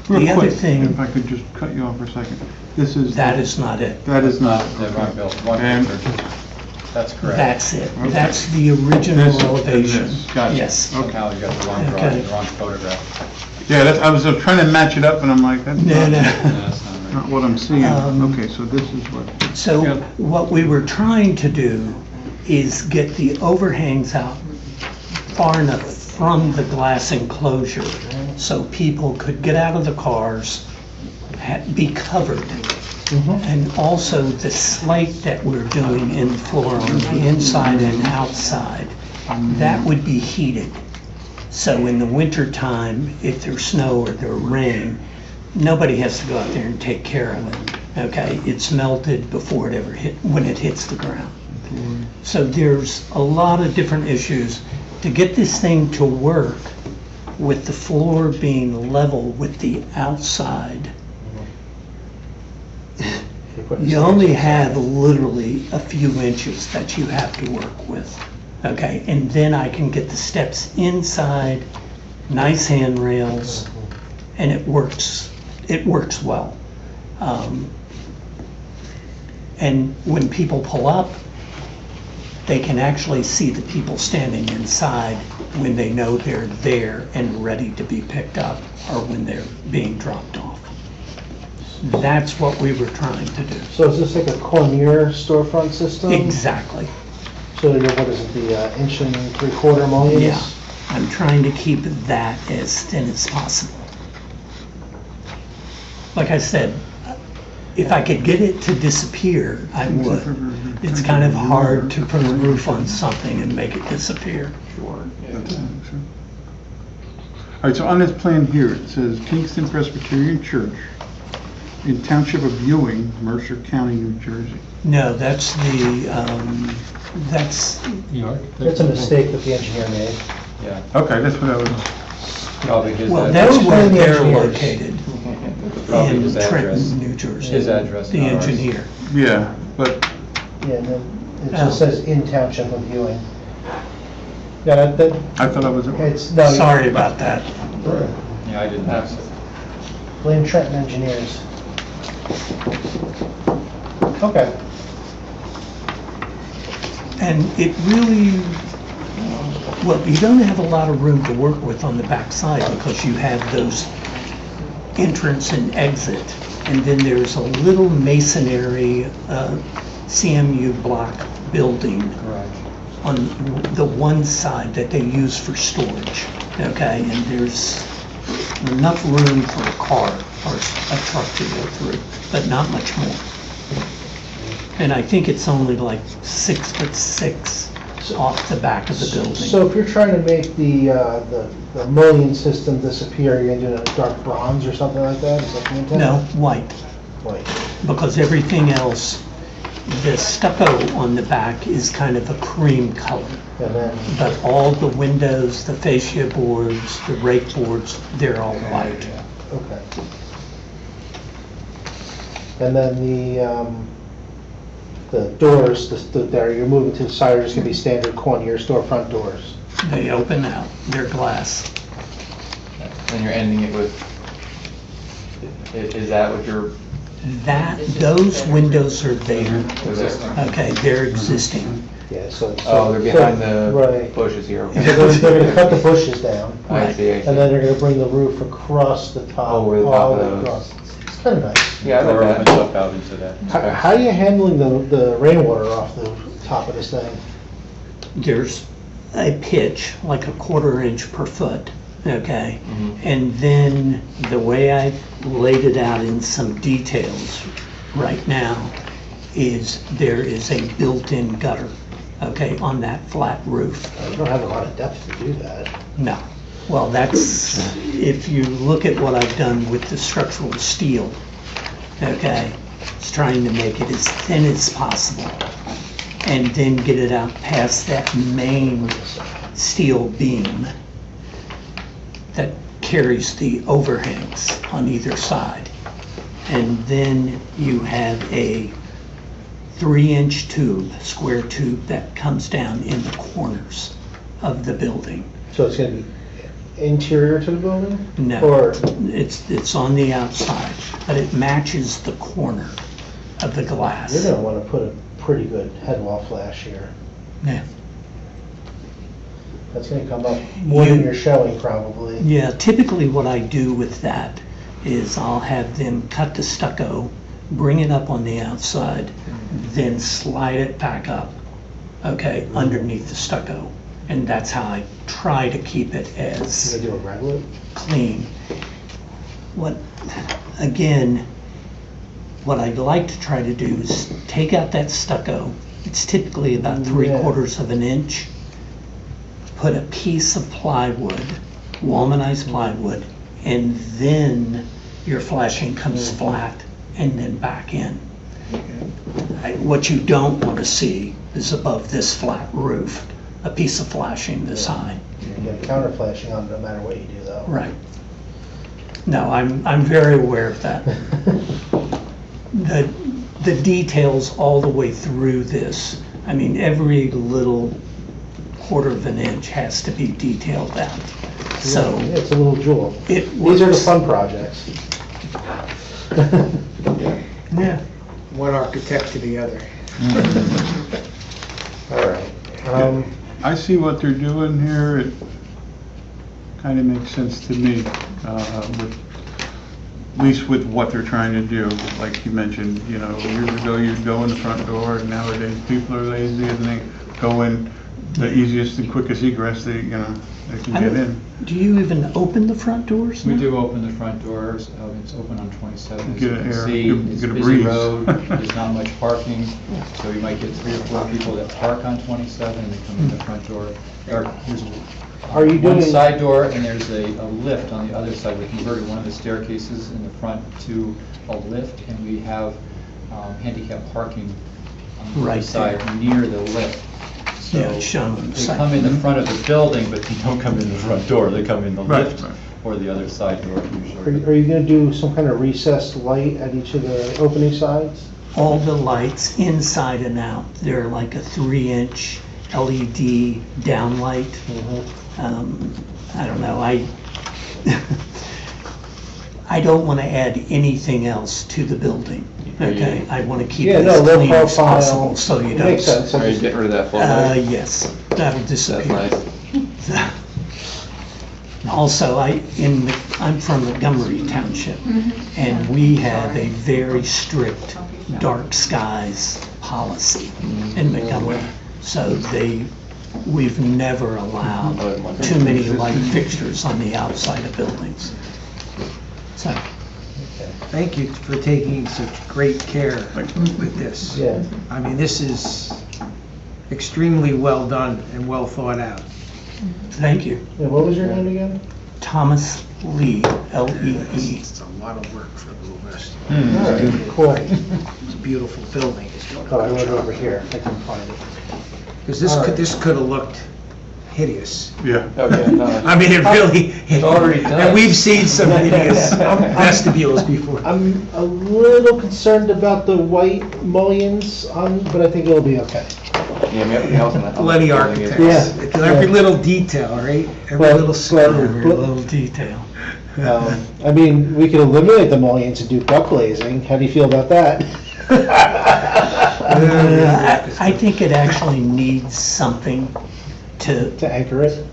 Real other quick, thing, if I could just cut you off for a second. that is not it. That is not. And That's correct. That's it. Okay. That's the original This and elevation. this. Gotcha. Yes. Somehow you got the wrong Okay. drawing, the wrong photograph. Yeah, I was trying to match it up, and I'm like, that's No, not, no. That's not right. not what I'm seeing. Um, Okay, so this is what. So what we were trying to do is get the overhangs out far enough from the glass enclosure so people could get out of the cars, be covered. And also the slate that we're doing in the floor on the inside and outside, that would be heated. So in the winter time, if there's snow or there's rain, nobody has to go out there and take care of it. Okay, it's melted before it ever when it hits the ground. So there's a lot of different issues. To get this thing to work with the floor being level with the outside, you only have literally a few inches that you have to work with. Okay, and then I can get the steps inside, nice handrails, and it works well. And when people pull up, they can actually see the people standing inside when they know they're there and ready to be picked up, or when they're being dropped off. That's what we were trying to do. So is this like a cornier storefront system? Exactly. So what is it, the 1 3/4 mullions? Yeah, I'm trying to keep that as thin as possible. Like I said, if I could get it to disappear, I would. It's kind of hard to put a roof on something and make it disappear. All right, so on this plan here, it says Kingston Presbyterian Church, in Township of Ewing, Mercer County, New Jersey. No, that's the, that's, It's a mistake that the engineer made. Yeah, Okay, that's what I was, probably his well, address. that's where the they're engineers. located, Probably in his address. Trenton, New Jersey. His address, The not ours. engineer. yeah, but Yeah, and then it Oh. just says in township of Ewing. Yeah, that, I thought I was, it's, no. Sorry about that. Yeah, I didn't notice it. Blame Trenton engineers. Okay. And it really, well, you don't have a lot of room to work with on the backside because you have those entrance and exit. And then there's a little masonry CMU block building on the one side that they use for storage, okay? And there's enough room for a car or a truck to go through, but not much more. And I think it's only like 6'6" off the back of the building. So if you're trying to make the mullion system disappear, you're gonna do it in a dark bronze or something like that? Is that the intent? No, white, White. because everything else, the stucco on the back is kind of a cream color. And then, But all the windows, the fascia boards, the rake boards, they're all white. okay. And then the doors, there, you're moving to the side, are just gonna be standard Cornier storefront doors. They open out, they're glass. And you're ending it with, is that what you're, Those windows are there, existing? okay, they're existing. Yeah, so. Oh, they're behind the Right. bushes here. So they're gonna cut the bushes down, I see, I see. and then they're gonna bring the roof across the top. Over the top all of the way those. across. It's kinda nice. Yeah, I Or like open that. up out into that. How are you handling the rainwater off the top of this thing? There's a pitch, like a 1/4 inch per foot, okay? And then the way I laid it out in some details right now is there is a built-in gutter, okay, on that flat roof. You don't have a lot of depth to do that. No. Well, that's, if you look at what I've done with the structural steel, okay, it's trying to make it as thin as possible and then get it out past that main steel beam that carries the overhangs on either side. And then you have a 3-inch tube, square tube, that comes down in the corners of the building. So it's gonna be interior to the building? No, Or, it's on the outside, but it matches the corner of the glass. you're gonna wanna put a pretty good head wall flash here. Yeah. That's gonna come up more than You- you're showing probably. Yeah, typically what I do with that is I'll have them cut the stucco, bring it up on the outside, then slide it back up, okay, underneath the stucco. And that's how I try to keep it You're as gonna do a raglet? clean. What, again, what I'd like to try to do is take out that stucco. It's typically about 3/4 of an inch. Put a piece of plywood, Walmanized plywood, and then your flashing comes flat and then back in. What you don't want to see is above this flat roof, a piece of flashing this high. You get counter flashing on no matter what you do though. Right. No, I'm very aware of that. The details all the way through this, I mean, every little 1/4 of an inch has to be detailed out. So Yeah, it's a little jewel. it These are the works. fun projects. Yeah. One architect to the other. All right. I see what they're doing here, it kind of makes sense to me, with, at least with what they're trying to do. Like you mentioned, years ago you'd go in the front door, and nowadays people are lazy and they go in the easiest and quickest egress they can get in. Do you even open the front doors We now? do open the front doors, it's open on 27, as Get you can air, see, it's get a a busy breeze. road, there's not much parking, so you might get 3 or 4 people that park on 27 and they come in the front door. There's Are you one doing- side door and there's a lift on the other side. We converted one of the staircases in the front to a lift, and we have handicap parking on the Right other side there. near the lift. So Yeah, it's shown on the they side. come in the front of the building, but they don't come in the front door, they come in the Right, lift right. or the other side door usually. Are you gonna do some kind of recessed light at each of the opening sides? All the lights inside and out, they're like a 3-inch LED downlight. I don't know, I don't want to add anything else to the building, okay? I want to keep Yeah, it no, as low clean as profile. possible, so you It don't. makes sense. Are you getting rid of that floodlight? Yes, that'll That's disappear. nice. Also, I'm from Montgomery Township, and we have a very strict dark skies policy in Montgomery. So we've never allowed too many light fixtures on the outside of buildings. So, Thank you for taking such great care with this. Yeah. I mean, this is extremely well done and well thought out. thank you. Yeah, what was your name again? Thomas Lee, L-E-E. It's a lot of work for a little rest. All right, cool. It's a beautiful building. Oh, I went over here, I can find it. Because All right. this could have looked hideous. Yeah. Okay, no. I mean, it really. It already does. And we've seen some hideous vestibules before. I'm a little concerned about the white mullions on, but I think it'll be okay. Yeah, everything else in the Lenny building is- Architects. Yeah. Because every little detail, right? Every Well, little well, square. Every little detail. I mean, we could eliminate the mullions and do duck glazing. How do you feel about that? I think it actually needs something to To anchor it?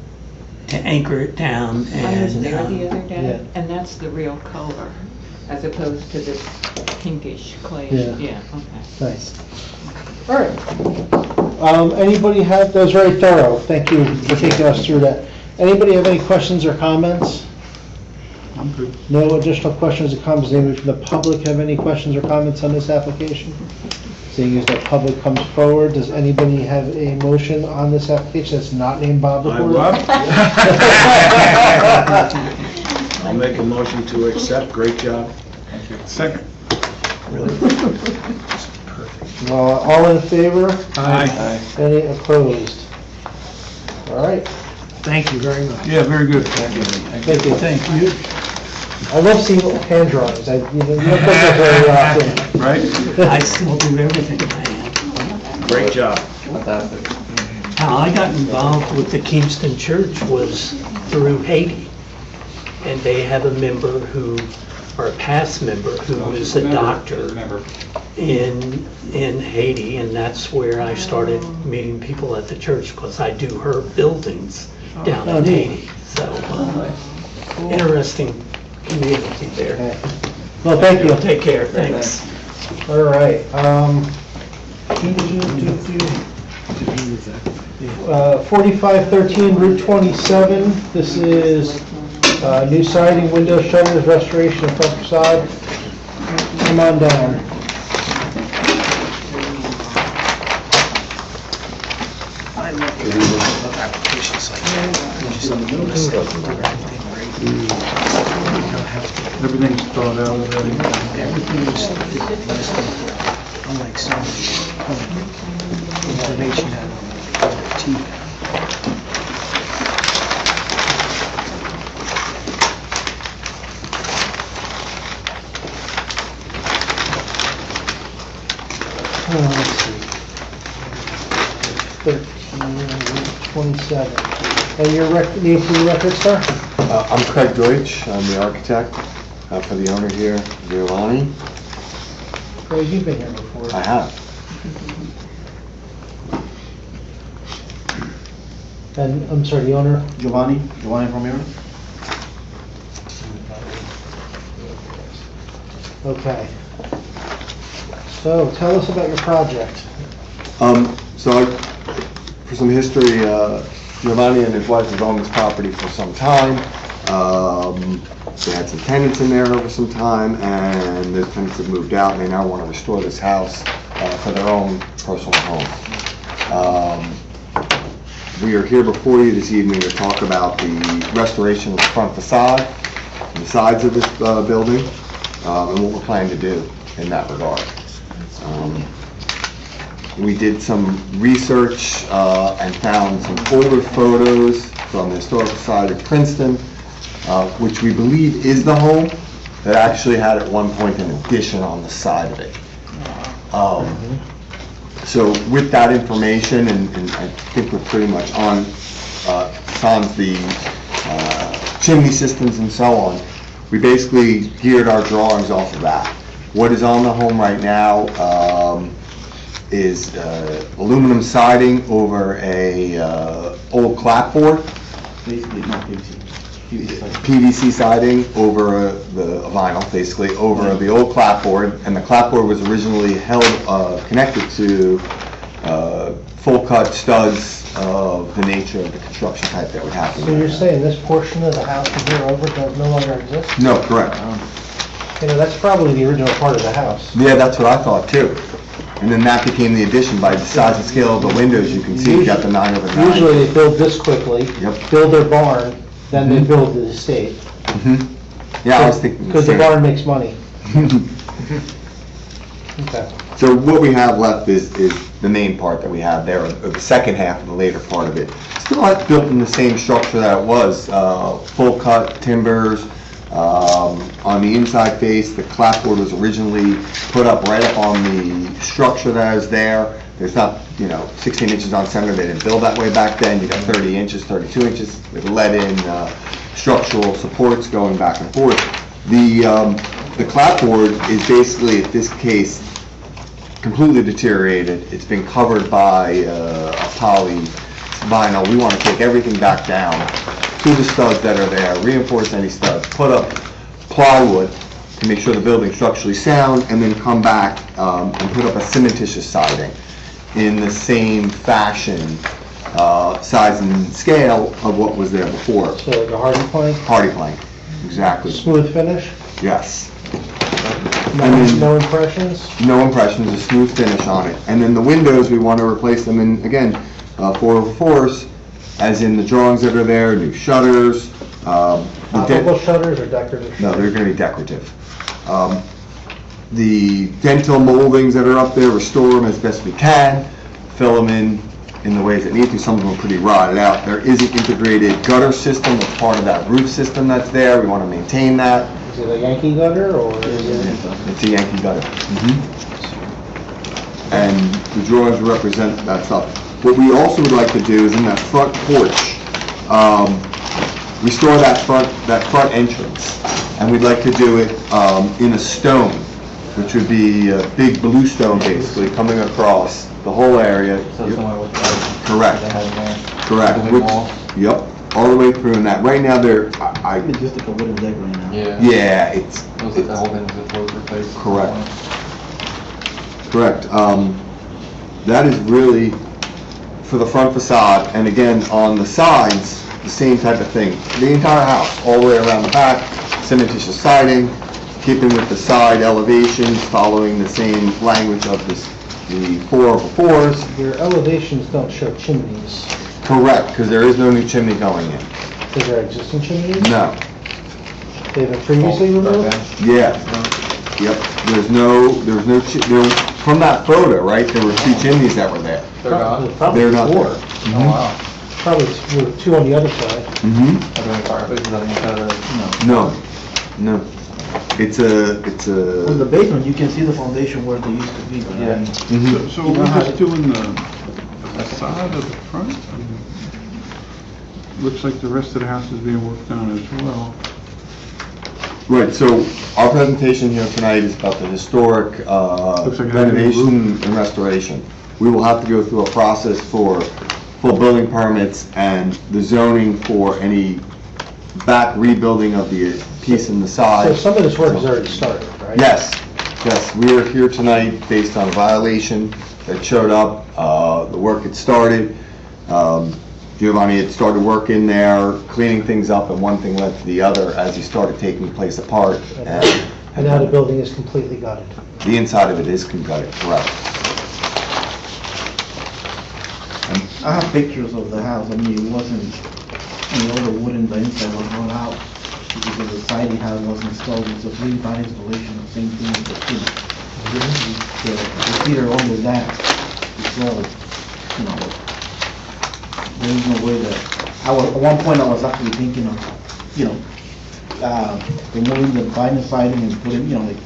anchor it down I was and, there the other yeah. day, and that's the real color, as opposed to this pinkish clay. Yeah. Yeah, okay. Nice. All right. Anybody have, that was very thorough. Thank you for taking us through that. Anybody have any questions or comments? I'm good. No additional questions or comments? Anybody from the public have any questions or comments on this application? Seeing as the public comes forward, does anybody have a motion on this application that's not named Bob I LaFleur? will. I'll make a motion to accept. Great job. Second. Well, all in favor? Aye. Any opposed? All right. Thank you very much. Yeah, very good. Thank you. thank you. I love seeing hand drawings. You don't get that very often. Right? I still do everything by hand. Great job. Fantastic. How I got involved with the Kingston Church was through Haiti. And they have a member who, or a past member, who is a doctor in Haiti, and that's where I started meeting people at the church, because I do her buildings down in Haiti. So, interesting community there. Okay. Well, thank you. Take care, thanks. All right. 4513 Route 27. This is new siding, window shutters, restoration of front facade. Come on down. I love applications like that. Everything's thought out already. Everything is unlike some information out of TV. Let's see. 27. And your name for the record, sir? I'm Craig Deutsch, I'm the architect for the owner here, Giovanni. Craig, you've been here before. I have. And, I'm sorry, the owner? Giovanni Romero. Okay. So, tell us about your project. So For some history, Giovanni and his wife have owned this property for some time. They had some tenants in there over some time, and those tenants have moved out, and they now want to restore this house for their own personal home. We are here before you this evening to talk about the restoration of the front facade, the sides of this building, and what we're planning to do in that regard. We did some research and found some older photos from the Historical Society of Princeton, which we believe is the home that actually had at one point an addition on the side of it. So with that information, and I think we're pretty much on sans the chimney systems and so on, we basically geared our drawings off of that. What is on the home right now is aluminum siding over a old clapboard. Basically, not PVC. PVC siding over the vinyl, basically, over the old clapboard, and the clapboard was originally held, connected to full cut studs of the nature of the construction type that would happen. So you're saying this portion of the house from here over does no longer exist? No, correct. You know, that's probably the original part of the house. Yeah, that's what I thought too. And then that became the addition by the size and scale of the windows. You can see you got the 9 over 9. Usually they build this quickly, Yep. build their barn, then they build the estate. Yeah, I was thinking. Because the same. barn makes money. Okay. So what we have left is the main part that we have there, or the second half of the later part of it. Still built in the same structure that it was, full cut timbers. On the inside face, the clapboard was originally put up right up on the structure that is there. There's not, 16 inches on center. They didn't build that way back then. You got 30 inches, 32 inches with lead-in structural supports going back and forth. The clapboard is basically, in this case, completely deteriorated. It's been covered by a poly vinyl. We want to take everything back down to the studs that are there, reinforce any studs, put up plywood to make sure the building's structurally sound, and then come back and put up a cementitious siding in the same fashion, size and scale of what was there before. So like a hardy plank, Hardy plank, exactly. smooth finish, Yes. no impressions? No impressions, a smooth finish on it. And then the windows, we want to replace them in, again, 4x4s, as in the drawings that are there, new shutters. Operable shutters or decorative shutters? No, they're going to be decorative. The dentil moldings that are up there, restore them as best we can, fill them in the ways that need to. Some of them are pretty rotted out. There is an integrated gutter system as part of that roof system that's there. We want to maintain that. Is it a Yankee gutter or is it? It's a Yankee gutter. And the drawings represent that stuff. What we also would like to do is in that front porch, restore that front entrance. And we'd like to do it in a stone, which would be a big blue stone basically coming across the whole area. So similar with the Correct. that had in there. Correct. The wall. Yep, all the way through in that. Right now, It's just like a wooden deck right now. yeah, it's, Looks like the whole thing was replaced. Correct. Correct. That is really for the front facade, and again, on the sides, the same type of thing. The entire house, all the way around the back, cementitious siding, keeping with the side elevations, following the same language of the 4x4s. Your elevations don't show chimneys. Correct, because there is no new chimney going in. Is there existing chimneys? No. They've been previously removed? Yeah. Yep. From that photo, right, there were 2 chimneys that were there. They're gone? Probably They're not 4. there. Oh, wow. Probably 2 on the other side. Mm-hmm. Are there any fireplaces on the inside of the? No. It's a, On the basement, you can see the foundation where they used to be. But Yeah. Mhm. So we're just doing the facade of the front? Looks like the rest of the house is being worked on as well. Right, so our presentation here tonight is about the historic Looks like it has a new renovation and restoration. We will have to go through a process for full building permits and the zoning for any back rebuilding of the piece in the So side. some of this work has already started, right? Yes, we are here tonight based on a violation that showed up, the work had started. Giovanni had started work in there, cleaning things up, and one thing led to the other as he started taking the place apart. And now the building is completely gutted. The inside of it is gutted, correct. I have pictures of the house. I mean, it wasn't, all the wood in the inside was brought out because the siding house was installed. It's a pretty bad installation, the same thing with the heater. The heater under that is all, there is no way that, at one point I was actually thinking of, removing the vinyl siding and putting, like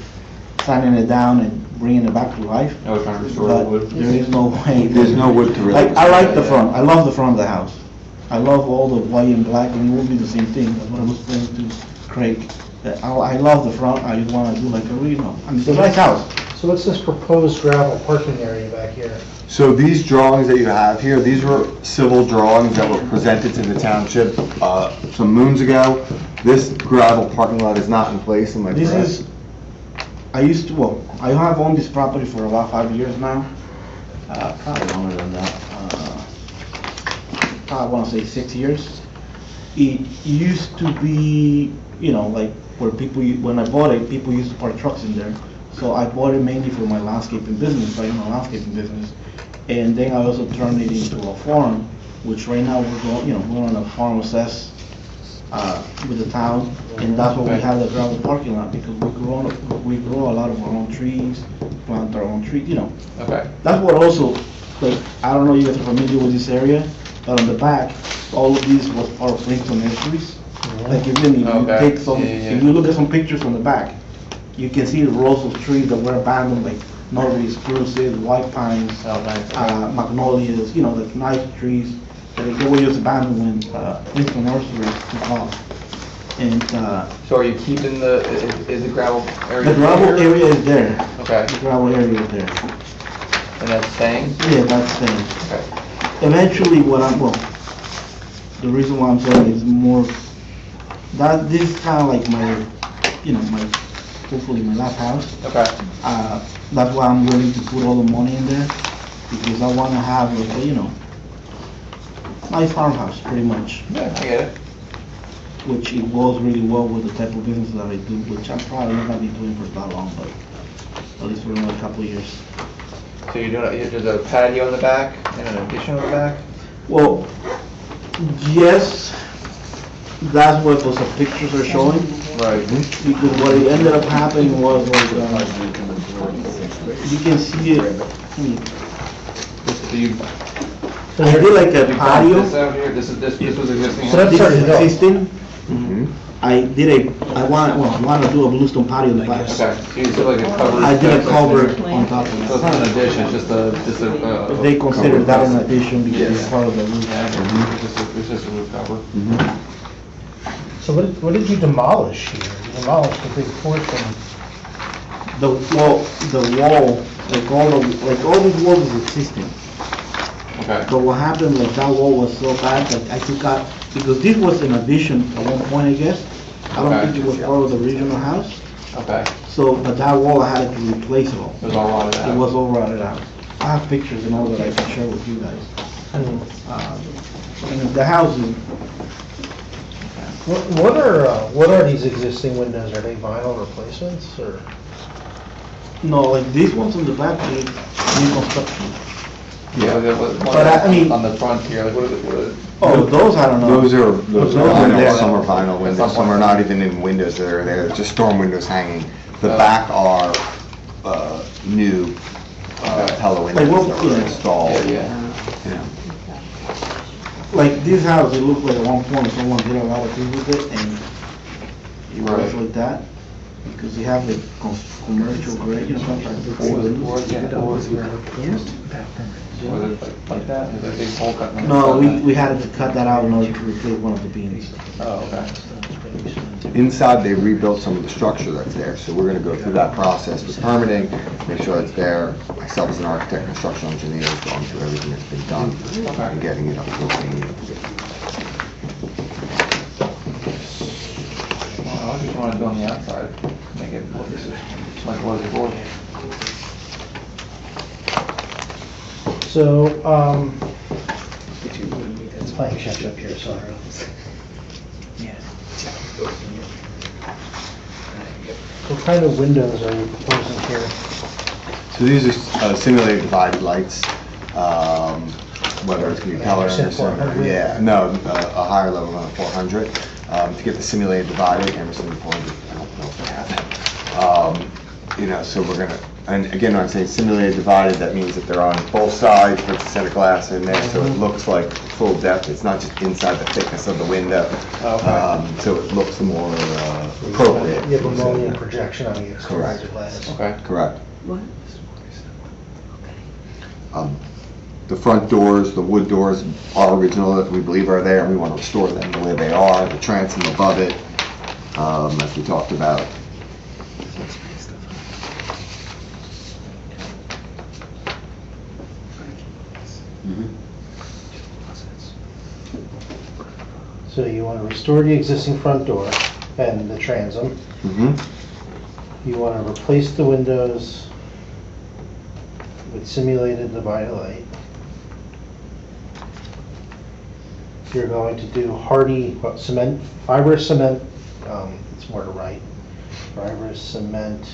sanding it down and bringing it back to life. I was trying to restore the But wood. there is no way. There's no wood to really. I like the front. I love the front of the house. I love all the white and black, and it won't be the same thing. That's what I was saying to Craig. That I love the front. I just want to do like a it's a nice house. So what's this proposed gravel parking area back here? So these drawings that you have here, these were civil drawings that were presented to the township some moons ago. This gravel parking lot is not in place, am I correct? This is, I have owned this property for about 5 years now. Probably longer than that. I want to say 6 years. It used to be, like where people, when I bought it, people used to park trucks in there. So I bought it mainly for my landscaping business, I own a landscaping business. And then I also turned it into a farm, which right now we're going, we're on a farm assess with the town, and that's why we have the gravel parking lot, because we grow a lot of our own trees, plant our own trees, Okay. That's what also, like, I don't know if you guys are familiar with this area, but on the back, all of this was part of Princeton Nurseries. Like if you take some, if you look at some pictures on the back, you can see the rows of trees that were abandoned, like Norway spruces, white pines, magnolias, like nice trees that they were just abandoned when Princeton Nurseries took off. And So are you keeping is the gravel area? the gravel here? area is there. Okay. The gravel area is there. And that's staying? Yeah, that's staying. Okay. Eventually, the reason why I'm saying is more, that this is kind of like my, hopefully my last house. Okay. That's why I'm willing to put all the money in there, because I want to have like a, nice farmhouse, pretty much. Yeah, I get it. Which it goes really well with the type of business that I do, which I'm probably not gonna be doing for that long, but at least for another couple of years. So you're doing, there's a patio in the back and an addition in the back? Well, yes, that's what those pictures are showing. Right. Because what it ended up happening was like, you can see it. I did like a patio. This out here, this was existing. So that's This already is built. existing. I want to do a bluestone patio in the back. Okay, so you did like a cover. I did a cover on top of So it's not an addition, it's just a. They consider that an addition because it's Yes. part of the roof. It's just a roof cover. So what did you demolish here? You demolished a big portion. The wall, like all these walls is existing. Okay. But what happened, like that wall was so bad that I took out, because this was an addition at one point, I guess. I don't Okay. think it was part of the original house. Okay. So, but that wall, I had to replace it all. It was all rotted out. It was all rotted out. I have pictures and all that I can share with you guys. And the house is, What are these existing windows? Are they vinyl replacements or? no, like these ones on the back, they new construction. Yeah, there was one But I mean- on the front here, like what is it? Oh, those I don't know. Those are Those are there. vinyl, some are vinyl windows, some are not even in windows, they're just storm windows hanging. The back are new Pella windows what- that were yeah. installed. Yeah. Like this house, it looked like at one point someone did a lot of things with it, and it was Right. like that, because you have the commercial grade, sometimes. Was it like that? Was it a big hole cut? in the No, front? we had to cut that out in order to replace one of the beams. Oh, okay. Inside, they rebuilt some of the structure that's there, so we're gonna go through that process with permitting, make sure it's there. Myself as an architect and structural engineer is going through everything that's been done and getting it up to what we need. Well, I just wanted to go on the outside, make it look like what it's for. So, playing catch up here, sorry. What kind of windows are you proposing here? So these are simulated divided lights, whether it's going to be color. Anderson 400? Yeah, no, a higher level than a 400. To get the simulated divided, Emerson 400, I don't know if they have it. You know, so we're going to, and again, when I'm saying simulated divided, that means that they're on both sides with the set of glass in there, so it looks like full depth. It's not just inside the thickness of the window. Okay. So it looks more appropriate. You have a mullion projection on the exterior Correct. glass. Okay. Correct. What? The front doors, the wood doors are original, that we believe are there, and we want to restore them the way they are. The transom above it, as we talked about. So you want to restore the existing front door and the transom. Mm-hmm. You want to replace the windows with simulated divided light. You're going to do hardy cement, fibrous cement, it's more to right, fibrous cement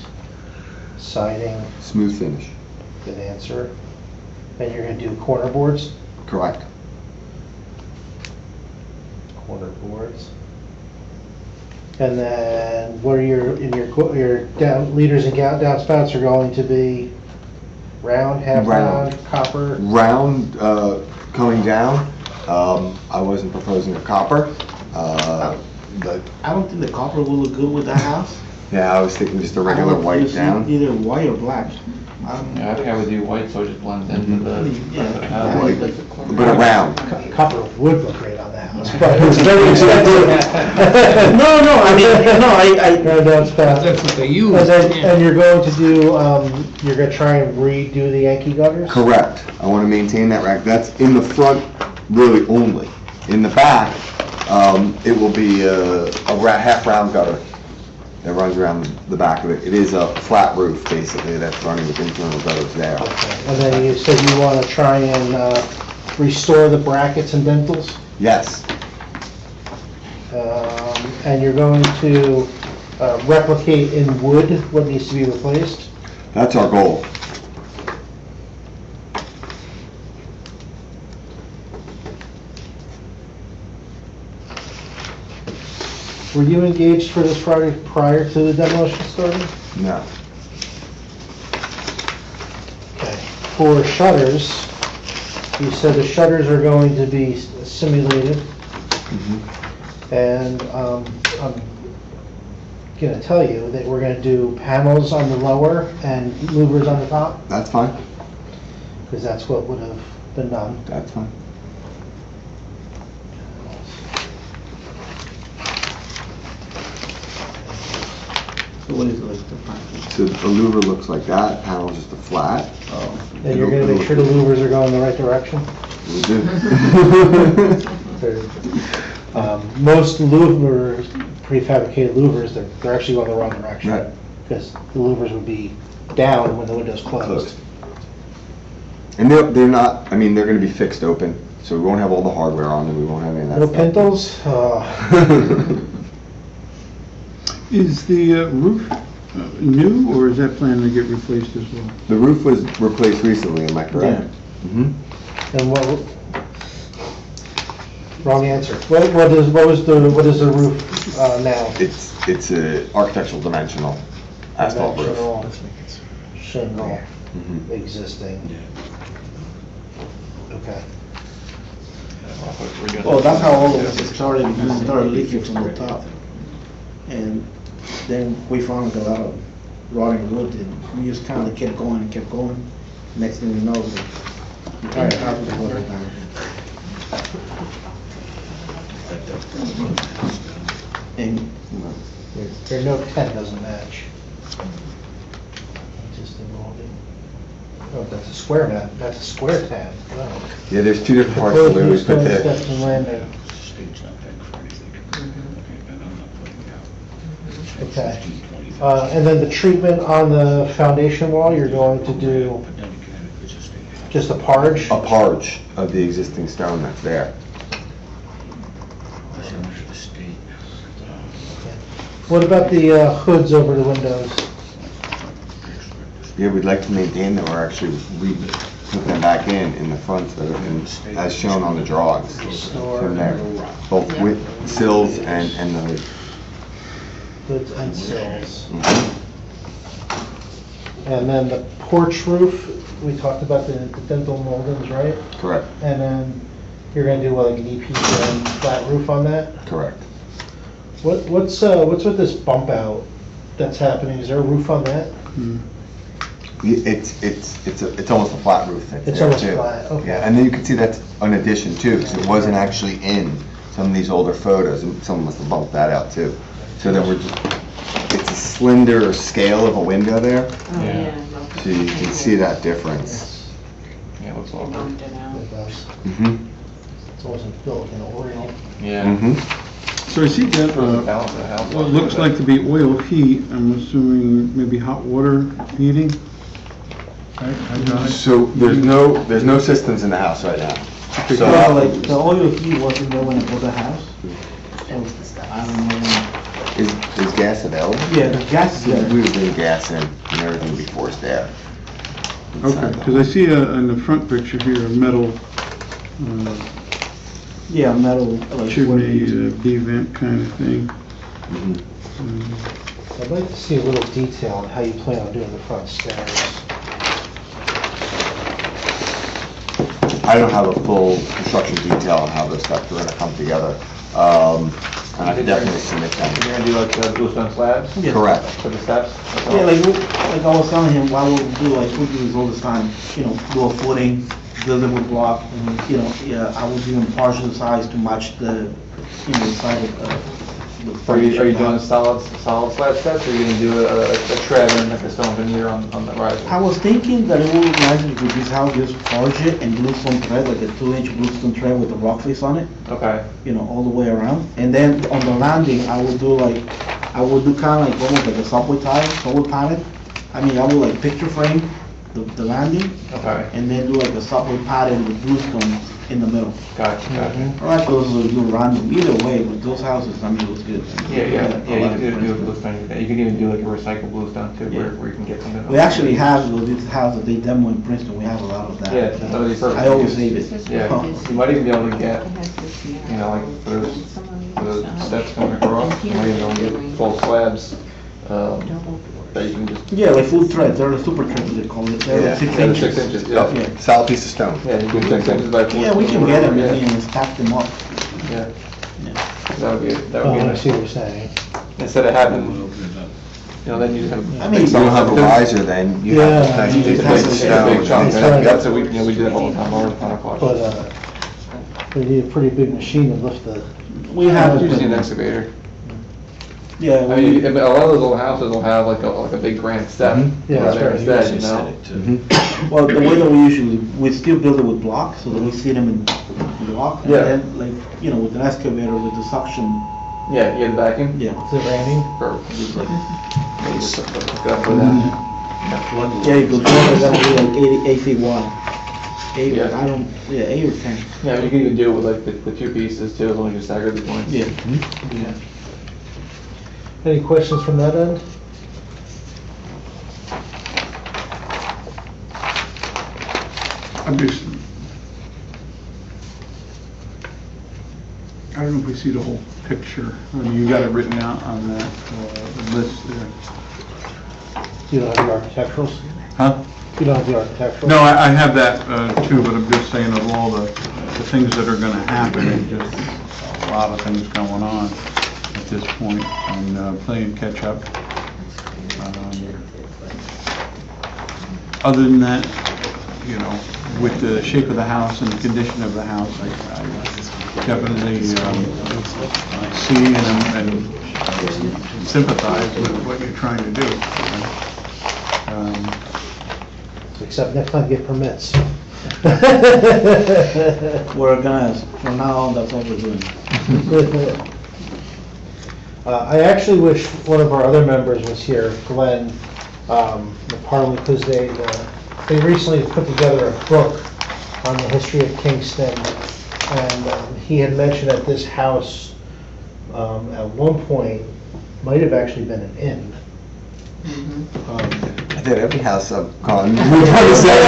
siding. Smooth finish. Good answer. And you're going to do corner boards? Correct. Corner boards. And then what are your down leaders and downspouts are going to be round, half round, copper? Round coming down. I wasn't proposing a copper. But I don't think the copper will look good with that house. yeah, I was thinking just a regular white down. Either white or black. Yeah, I think I would do white so it just blends into the rest of the house. White, but around. Copper would look great on that house, but it's very expensive. No, I mean, no, I Downspout. That's what they use. And you're going to do, you're going to try and redo the Yankee gutters? Correct. I want to maintain that rack. That's in the front, really only. In the back, it will be a half round gutter that runs around the back of it. It is a flat roof, basically, that's running with internal gutters there. Okay. And then you said you want to try and restore the brackets and dentils? Yes. And you're going to replicate in wood what needs to be replaced? That's our goal. Were you engaged for this project prior to the demolition starting? No. Okay. For shutters, you said the shutters are going to be simulated. And I'm going to tell you that we're going to do panels on the lower and louvers on the top, That's fine. because that's what would have been done. That's fine. So what is it like the front? So the louver looks like that, panel's just a flat. And you're going to make sure the louvers are going the right direction? We do. Most louvers, prefabricated louvers, they're actually going the wrong direction. Right. Because the louvers would be down when the window's closed. Closed. And they're not, I mean, they're gonna be fixed open, so we won't have all the hardware on them, we won't have any of that No stuff. pintles? Is the roof new, or is that planned to get replaced as well? The roof was replaced recently, am I correct? Mhm. And what, wrong answer. What is the roof now? It's a architectural dimensional asphalt roof. Dimensional Shingle, Mhm. existing. Okay. Oh, that's how all of this started, because it started leaking from the top. And then we found a lot of rotting wood, and we just kind of kept going and kept going. Next thing we know, the entire house was water down. And Your note 10 doesn't match. Existing molding. Oh, that's a square map, that's a square tab. Wow. Yeah, there's two different parts of the way we put Proposed new stone the, steps and landing. Okay. And then the treatment on the foundation wall, you're going to do just a parge? a parge of the existing stone that's there. What about the hoods over the windows? Yeah, we'd like to maintain them, or actually, we put them back in the front, as shown on the drawings. From there, both with sills and the hood. Hoods and sills. Mhm. And then the porch roof, we talked about the dental moldings, right? Correct, And then you're gonna do like an EPDM flat roof on that? correct. What's with this bump out that's happening? Is there a roof on that? It's almost a flat roof that's It's there, almost too. flat, okay. Yeah, and then you can see that's an addition too, because it wasn't actually in some of these older photos, and someone must have bumped that out too. So then it's a slender scale of a window there, Oh, yeah. so you can see that difference. Yeah, it looks awkward. Bumped it out. It does. Mm-hmm. It's almost built like an Oriole. Yeah. Mm-hmm. So I see that, Balance of the house. what looks like to be oil heat, I'm assuming maybe hot water heating? Right, hydraulic? So there's no systems in the house right now. So Well, like, the oil heat wasn't there when I bought the house. So, I don't know when. is gas available? Yeah, the gas is there. We would bring gas in and everything would be forced air. Okay, because I see in the front picture here, a metal Yeah, metal, like. chimney, B-vent kind of thing. Mhm. I'd like to see a little detail on how you plan on doing the front stairs. I don't have a full construction detail on how those steps are gonna come together. And I can definitely submit You're them. gonna do like the bluestone slabs Yeah. Correct. for the steps? That's all? Yeah, like I was telling him, why would we do, like, we do this all the time, do a footing, build it with block, yeah, I would do in partial size to match the side of the. Are you doing solid slab steps, or are you gonna do a tread and like a stone veneer on the rising? I was thinking that it would look nice if we just have this forge it and bluestone thread, like a 2-inch bluestone thread with a rock face on it, Okay, all the way around. And then on the landing, I would do kind of like almost like a subway pattern. I mean, I would like picture frame the landing, okay, and then do like a subway pattern with bluestone in the middle. gotcha. I like those little random, either way, with those houses, I mean, it was good. Yeah, I you like could do a it. bluestone, you could even do like a recycled bluestone too, where you can get something. We actually have, this house that they demo in Princeton, we have a lot of that. Yeah, that would be perfect. I always save it. Yeah, you might even be able to get, like for those steps coming across, you might even be able to get full slabs, that you can just. Yeah, like full thread, they're the super threads, they call it, they're Yeah, like 6 Yeah, inches. 6 inches, yeah. Yeah. Solid piece of stone. Yeah, you can 6 inches by 4. Yeah, we can get them Yeah. and stack them up. Yeah, Yeah. that would be Oh, I nice. see what you're saying. Instead of having, then you just have. I mean, You don't have a riser then, you have Yeah. this nice You big just have piece of to- stone. Big chunk, That's right. that's what we do that all the time, all the time. But, we need a pretty big machine to lift the, We have, You just need an excavator. yeah, I mean, a lot of those old houses will have like a big granite step Yeah, right that's there right. instead, you know? well, the way that we usually, we still build it with blocks, so that we see them in block. And Yeah. then, like, with an excavator, with the suction, Yeah, you get the vacuum. yeah. is it raining? Or just like, maybe just hook it up with that. Yeah, you go short, that would be like 8 feet wide. 8, Yeah. 8 or 10. Yeah, you can even do it with like the two pieces too, as long as you stagger the joints. Yeah. Yeah. Any questions from that end? I'm just, I don't know if we see the whole picture. I mean, you got it written out on that list there. You don't have the architecturals? Huh? You don't have the architectural? No, I have that too, but I'm just saying of all the things that are gonna happen, and just a lot of things going on at this point, and playing catch up. Other than that, with the shape of the house and the condition of the house, I definitely see and sympathize with what you're trying to do. Except next time get permits. We're gonna, from now on, that's what we're doing. I actually wish one of our other members was here, Glenn, partly because they recently put together a book on the history of Kingston, and he had mentioned that this house, at one point, might have actually been an inn. I think every house I've gone, we probably said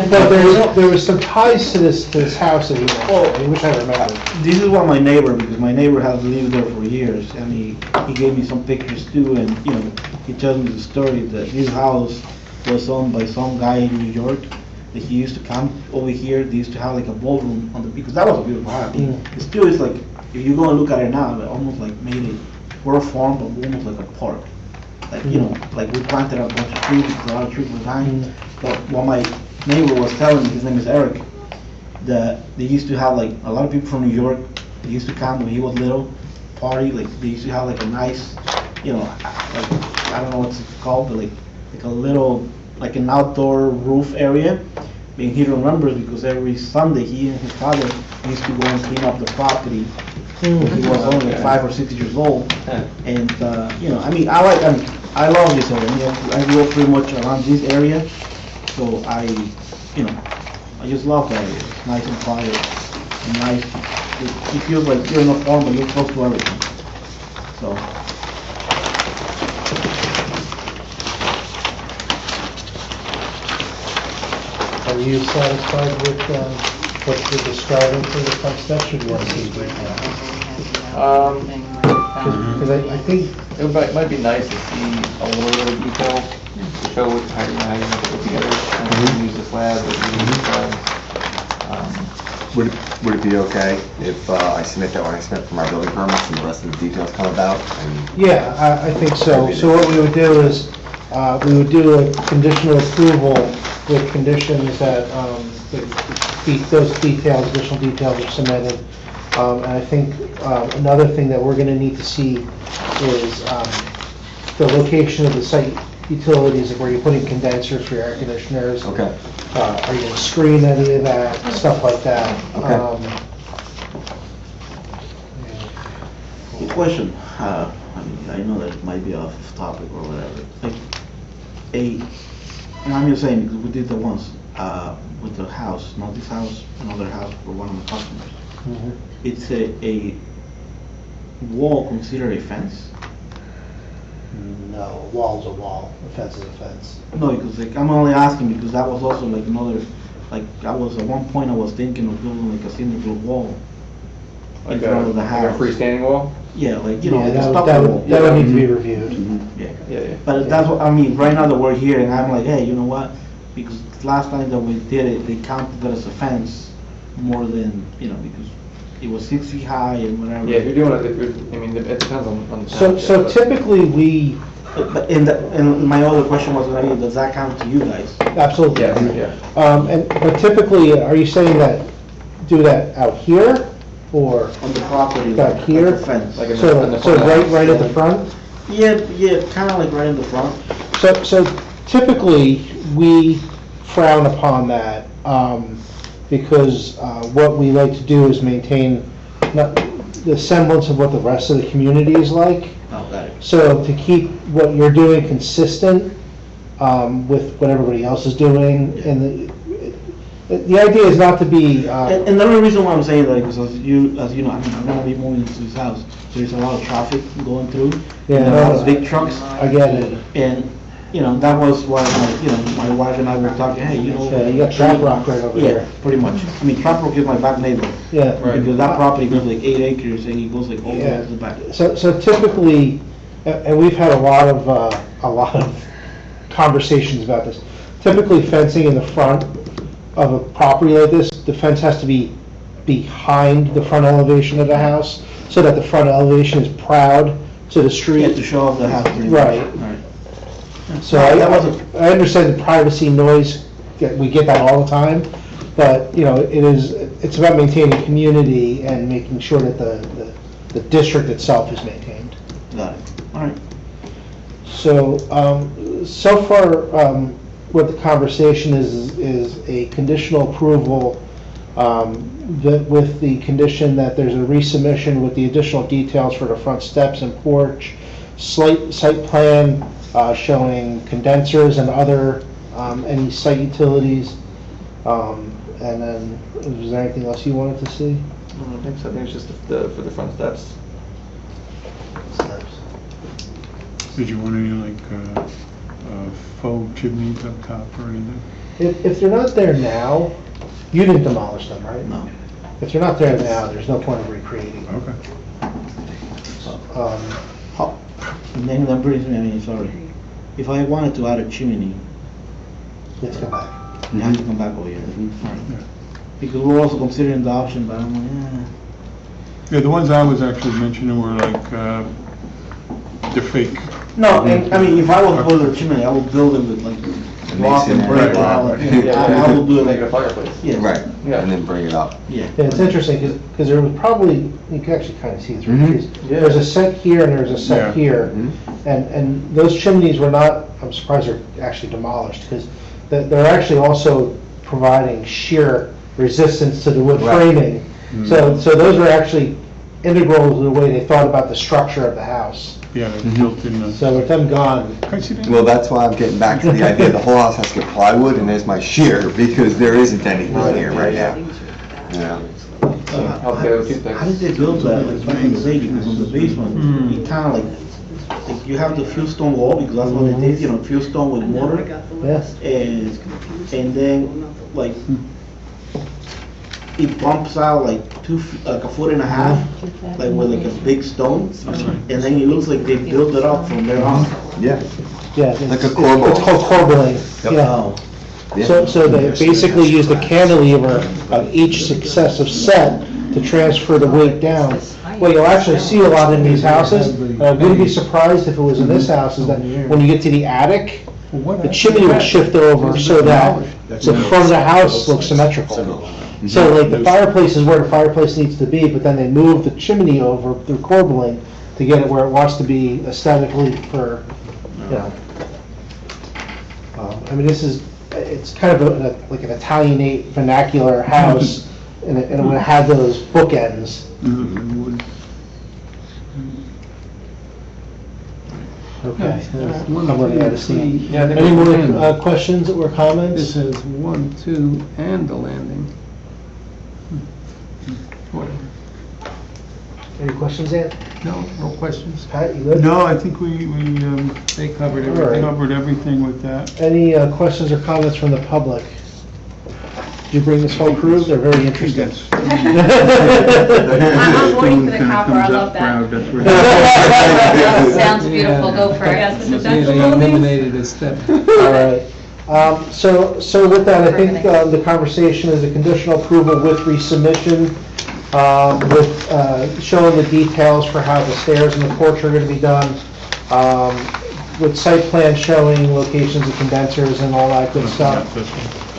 But there was some ties to this house that he mentioned, which I remember. This is what my neighbor, because my neighbor has lived there for years, and he gave me some pictures too, and, you know, he tells me the story that his house was owned by some guy in New York, that he used to come over here, they used to have like a ballroom on the, because that was a beautiful house. It still is like, if you go and look at it now, it almost like made it, for a farm, but almost like a park. Like, you know, like we planted a bunch of trees, a lot of trees behind. But what my neighbor was telling me, his name is Eric, that they used to have like a lot of people from New York. They used to come when he was little, party. Like they used to have like a nice, you know, like I don't know what's it called, but like a little, like an outdoor roof area. And he remembers because every Sunday he and his father used to go and clean up the property. He was only like 5 or 6 years old, and you know, I mean, I love this area. I mean, I grew up pretty much around this area, so you know, I just love that area. It's nice and quiet, and nice. It feels like you're in a farm, but you're close to everything. So. Are you satisfied with what you're describing for the front steps, or do you want to see it right now? Because I think it might be nice to see a little bit of detail to show how you have it put together. And you use the slab, but you use the slabs. Would it be okay if I submit that when I submit for my building permits and the rest of the details come about? Yeah, I think so. So what we would do is, we would do a conditional approval with conditions that those details, additional details are submitted. And I think another thing that we're going to need to see is the location of the site utilities, where you're putting condensers for your air conditioners. Okay. Are you going to screen any of that, stuff like that? Okay. Good question. I mean, I know that it might be off topic or whatever. Like, and I'm just saying, because we did that once with the house, not this house, another house for one of the customers. It's a wall considered a fence? No, a wall's a wall, a fence is a fence. No, because like, I'm only asking because that was also like another, like I was at one point I was thinking of building like a single brick wall in front of the house. Like a freestanding wall? Yeah, like, you know, Yeah, like a that stucco wall. would need to be reviewed. Yeah. But that's what, I mean, right now that we're here and I'm like, hey, you know what? Because last time that we did it, they counted that as a fence more than, you know, because it was 6 feet high and whatever. Yeah, if you're doing it, I mean, it depends on the So typically we, And my other question was gonna be, does that count to you guys? absolutely. Yeah. But typically, are you saying that, do that out here, or On the property, back like here? a fence. Like in the So front of the house. right at the front? Yeah, kinda like right in the front. So typically, we frown upon that, because what we like to do is maintain the semblance of what the rest of the community is like. Oh, got it. So to keep what you're doing consistent with what everybody else is doing, and the idea is not to be. And the only reason why I'm saying that is because as you know, I mean, I'm gonna be moving into this house, so there's a lot of traffic going through. Yeah, and a no, lot of big trucks. I get it. And, you know, that was why, my wife and I were talking, hey, you know. Yeah, you got Trap Rock right over Yeah, there. pretty much. I mean, Trap Rock is my back neighbor. Yeah. Because that property goes like 8 acres and it goes like all the way Yeah. to the back. So typically, and we've had a lot of conversations about this. Typically, fencing in the front of a property like this, the fence has to be behind the front elevation of the house, so that the front elevation is proud to the street. Yeah, to show off the house. pretty much. Right. Right. So That wasn't- I understand the privacy noise, we get that all the time, but, you know, it's about maintaining community and making sure that the district itself is maintained. Got it. All right. So, so far, what the conversation is a conditional approval, with the condition that there's a resubmission with the additional details for the front steps and porch, site plan showing condensers and other, any site utilities. And then, is there anything else you wanted to see? I don't think so. I think it's just for the front steps. Did you want any, like, faux chimneys up top or anything? If they're not there now, you didn't demolish them, right? No. If they're not there now, there's no point of recreating them. Okay. And then that brings me, I mean, sorry, if I wanted to add a chimney, Let's go back. you have to come back over here. Because we're also considering the option, but I'm like, Yeah, the ones I was actually mentioning were like, they're fake. No, and, I mean, if I was to build a chimney, I would build it with like block and brick, I will do it Make a like, fireplace. yes. Right, Yeah. and then bring it up. Yeah. Yeah, it's interesting, because there was probably, you can actually kind of see through Mhm. trees. There's a set here and there's a set Yeah. here, and those chimneys were not, I'm surprised they're actually demolished, because they're actually also providing shear resistance to the wood Right. framing. So those were actually integral to the way they thought about the structure of the house. Yeah, they're built in the. So with them gone, Can I see that? Well, that's why I'm getting back to the idea, the whole house has to get plywood, and there's my shear, because there isn't anything here right now. Yeah. Okay, with two How did things. they build that, like back in the day, because on the basement, you kind of like you have the fieldstone wall, because that's what they did, you know, fieldstone with mortar, yes. and then, like, it bumps out like like a foot and a half, like with like a big stone, and then it looks like they built it up from there on. Yeah. Yeah. Like a it's corbel. called corbelling, Yep. yeah. Yeah. So they basically used a cantilever of each successive set to transfer the weight down. What you'll actually see a lot in these houses, and I wouldn't be surprised if it was in this house, is that when you get to the attic, the chimney would shift over so that the front of the house looks symmetrical. So like the fireplace is where the fireplace needs to be, but then they move the chimney over through corbelling to get it where it wants to be aesthetically for, you know. I mean, it's kind of like an Italianate vernacular house, and it would have those bookends. Okay. I'm running out of steam. Yeah, I think Any we're more done. questions or comments? This is 1, 2, and the landing. Whatever. Any questions, Ed? No questions. Pat, you good? No, I think we They covered All right. everything. covered everything with that. Any questions or comments from the public? Did you bring this whole crew? They're very interested. I'm voting for the copper, I love that. Sounds beautiful, go for it. Yes, See, residential they buildings. eliminated a step. All right. So with that, I think the conversation is a conditional approval with resubmission, with showing the details for how the stairs and the porch are going to be done, with site plan showing locations of condensers and all that good stuff.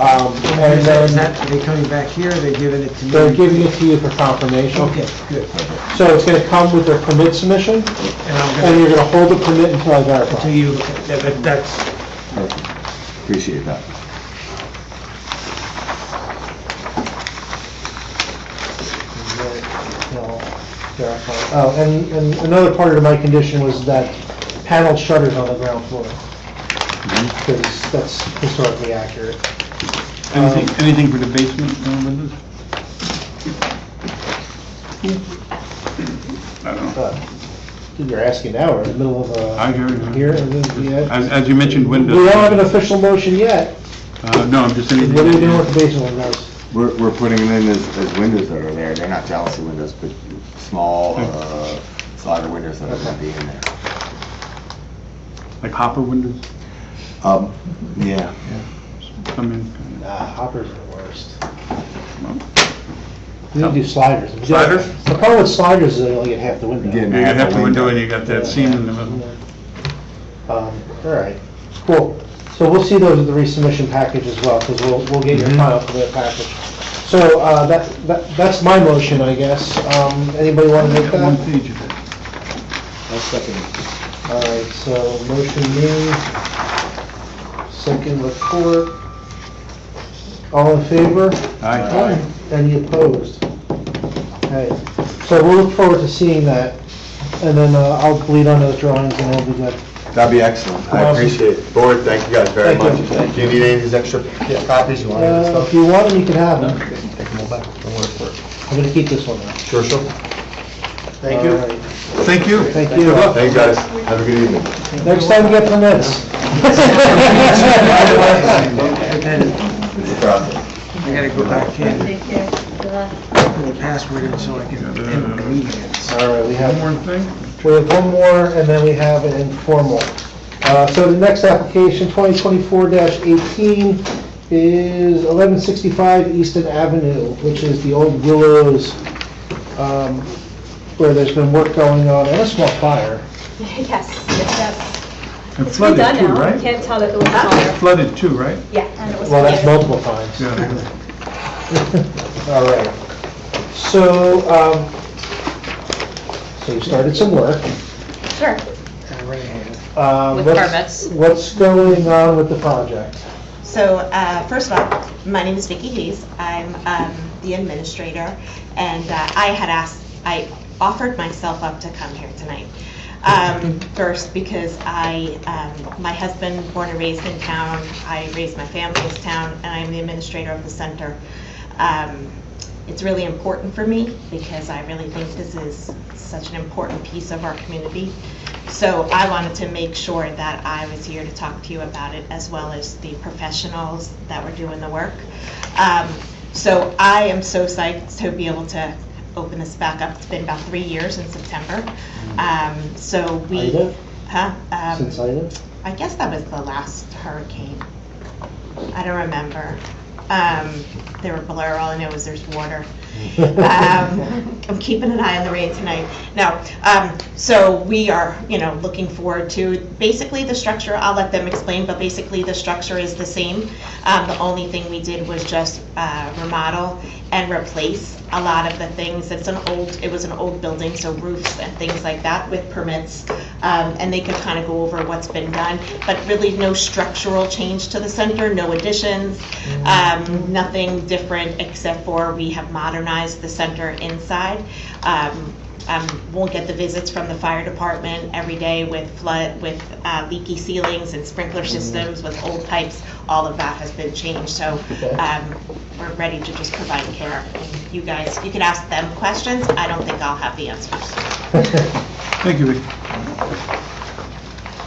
And then Are they coming back here, or they giving it to me? they're giving it to you for confirmation. Okay, good. So it's going to come with their permit submission, And I'm and gonna, you're going to hold the permit until I verify. until you, that's, Perfect. Appreciate that. Oh, and another part of my condition was that paneled shutters on the ground floor, because that's historically accurate. Anything for the basement, windows? I don't know. You're asking now, we're in the middle of I hear you. here, and then, yeah. As you mentioned, We windows. don't have an official motion yet. No, I'm just saying. What are you doing with the basement windows? We're putting them in as windows that are there. They're not jealousy windows, but small slider windows that are going to be in there. Like hopper windows? Yeah. Come in. Nah, hoppers are the worst. You need to do sliders. Sliders? The problem with sliders is they only get half the window. Getting You half have the the window window. and you got that seam in the middle. All right, cool. So we'll see those at the resubmission package as well, because we'll get your final permit package. So that's my motion, I guess. Anybody want to make One that? page of it. I'll second it. All right, so motion made, second report. All in favor? Aye. Any opposed? Okay, so we'll look forward to seeing that, and then I'll bleed on those drawings and it'll be good. That'd be excellent. I Awesome. appreciate it. Board, thank you guys very Thank you. much. Do you need any of these extra copies? You want any of this If stuff? you want them, you can have them. Take them all back. Don't worry for it. I'm gonna keep this one now. Sure. Thank you. Thank you. Thank you. Thanks, guys. Have a good evening. Next time we get permits. I gotta go back in, put the password in so I can end the meeting. All right, we have One more thing? We have one more, and then we have an informal. So the next application, 2024-18, is 1165 Easton Avenue, which is the old Willows, where there's been work going on, and a small fire. Yes, It it's flooded done too, now. right? Can't tell that it was fire. Flooded too, right? Yeah, and it was. Well, that's flooded. multiple times. Yeah. All right. So, so you started some work. Sure. With permits. What's going on with the project? So, first of all, my name is Vicki Hayes. I'm the administrator, and I offered myself up to come here tonight. First, because my husband, born and raised in town, I raised my family in this town, and I'm the administrator of the center. It's really important for me because I really think this is such an important piece of our community. So I wanted to make sure that I was here to talk to you about it, as well as the professionals that were doing the work. So I am so psyched to be able to open this back up. It's been about 3 years in September. So we, Ida? huh? Since Ida? I guess that was the last hurricane. I don't remember. They were blur, all I know is there's water. I'm keeping an eye on the rain tonight. Now, so we are, looking forward to, basically the structure, I'll let them explain, but basically the structure is the same. The only thing we did was just remodel and replace a lot of the things. It was an old building, so roofs and things like that with permits. And they could kind of go over what's been done, but really no structural change to the center, no additions, nothing different except for we have modernized the center inside. Won't get the visits from the fire department every day with leaky ceilings and sprinkler systems with old pipes. All of that has been changed, so we're ready to just provide care. And you guys, you can ask them questions. I don't think I'll have the answers. Thank you, Vic.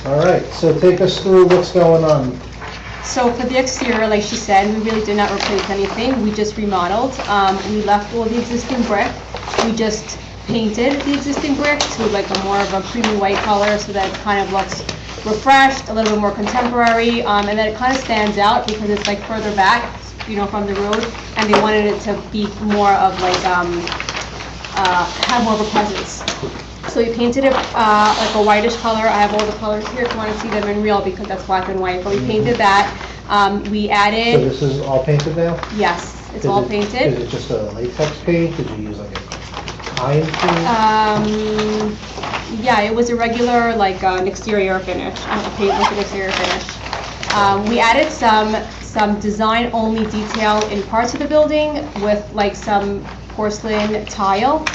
All right, so take us through what's going on. So for the exterior, like she said, we really did not replace anything. We just remodeled. We left all the existing brick. We just painted the existing brick to like a more of a creamy white color, so that it kind of looks refreshed, a little bit more contemporary, and then it kind of stands out because it's like further back, from the road, and they wanted it to be more of like have more of a presence. So we painted it like a whitish color. I have all the colors here if you want to see them in real, because that's black and white. But we painted that. We So added. this is all painted now? Yes, it's all painted. Is it just a latex paint? Did you use like a kind paint? Yeah, it was a regular, like an exterior finish. Paint with an exterior finish. We added some design-only detail in parts of the building with like some porcelain tile,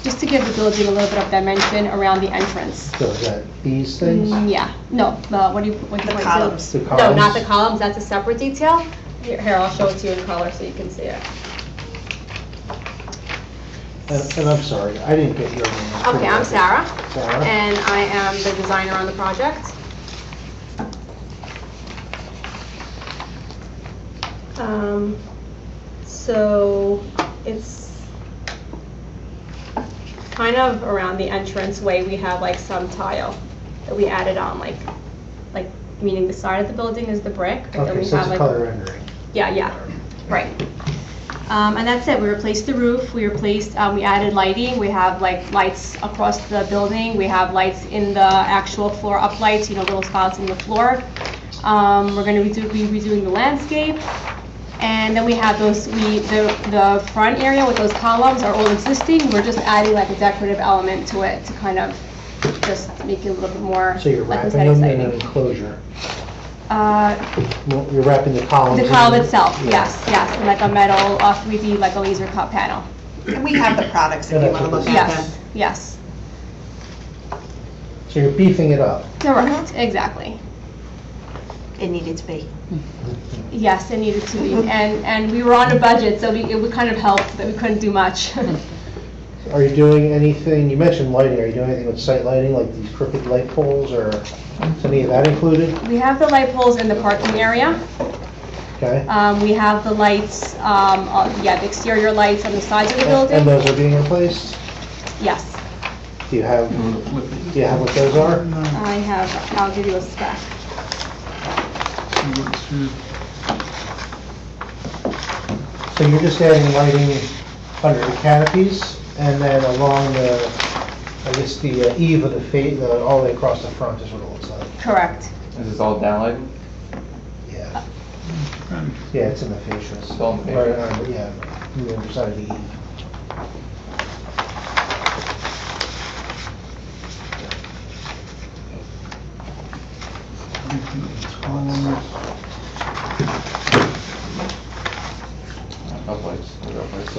just to give the building a little bit of dimension around the entrance. So is that these things? Yeah, no, what do you point to? columns. The No, columns? not the columns, that's a separate detail. Here, I'll show it to you in color so you can see it. And I'm sorry, I didn't get your name. Okay, I'm Sarah. Sarah? And I am the designer on the project. So it's kind of around the entrance way. We have like some tile that we added on, like meaning the side of the building is the brick. And then Okay, we so have it's a color rendering. Yeah, right. And that's it. We replaced the roof. We added lighting. We have like lights across the building. We have lights in the actual floor up lights, little spots in the floor. We're going to be redoing the landscape. And then we have the front area with those columns are all existing. We're just adding like a decorative element to it to kind of just make it a little bit more, So you're like we wrapping said, them in an exciting. enclosure? You're wrapping the columns The column in- itself, Yeah. yes, and like a metal 3D, like a laser cut panel. And we have the products if you want to look at them. Yes, So you're beefing it up? correct, exactly. It needed to be. Yes, it needed to be, and we were on a budget, so it would kind of help that we couldn't do much. Are you doing anything, you mentioned lighting, are you doing anything with site lighting, like these crooked light poles, or is any of that included? We have the light poles in the parking area. Okay. We have the lights, the exterior lights on the sides of the building. And those are being replaced? Yes. Do you have what those are? I have, I'll give you a spec. So you're just adding lighting under the canopies, and then along the, I guess, the eave of the all the way across the front is what it looks like. Correct. Is this all downlighted? Yeah. Yeah, it's in the fascias. It's all in the Right, fascias. yeah, on the underside of the eave.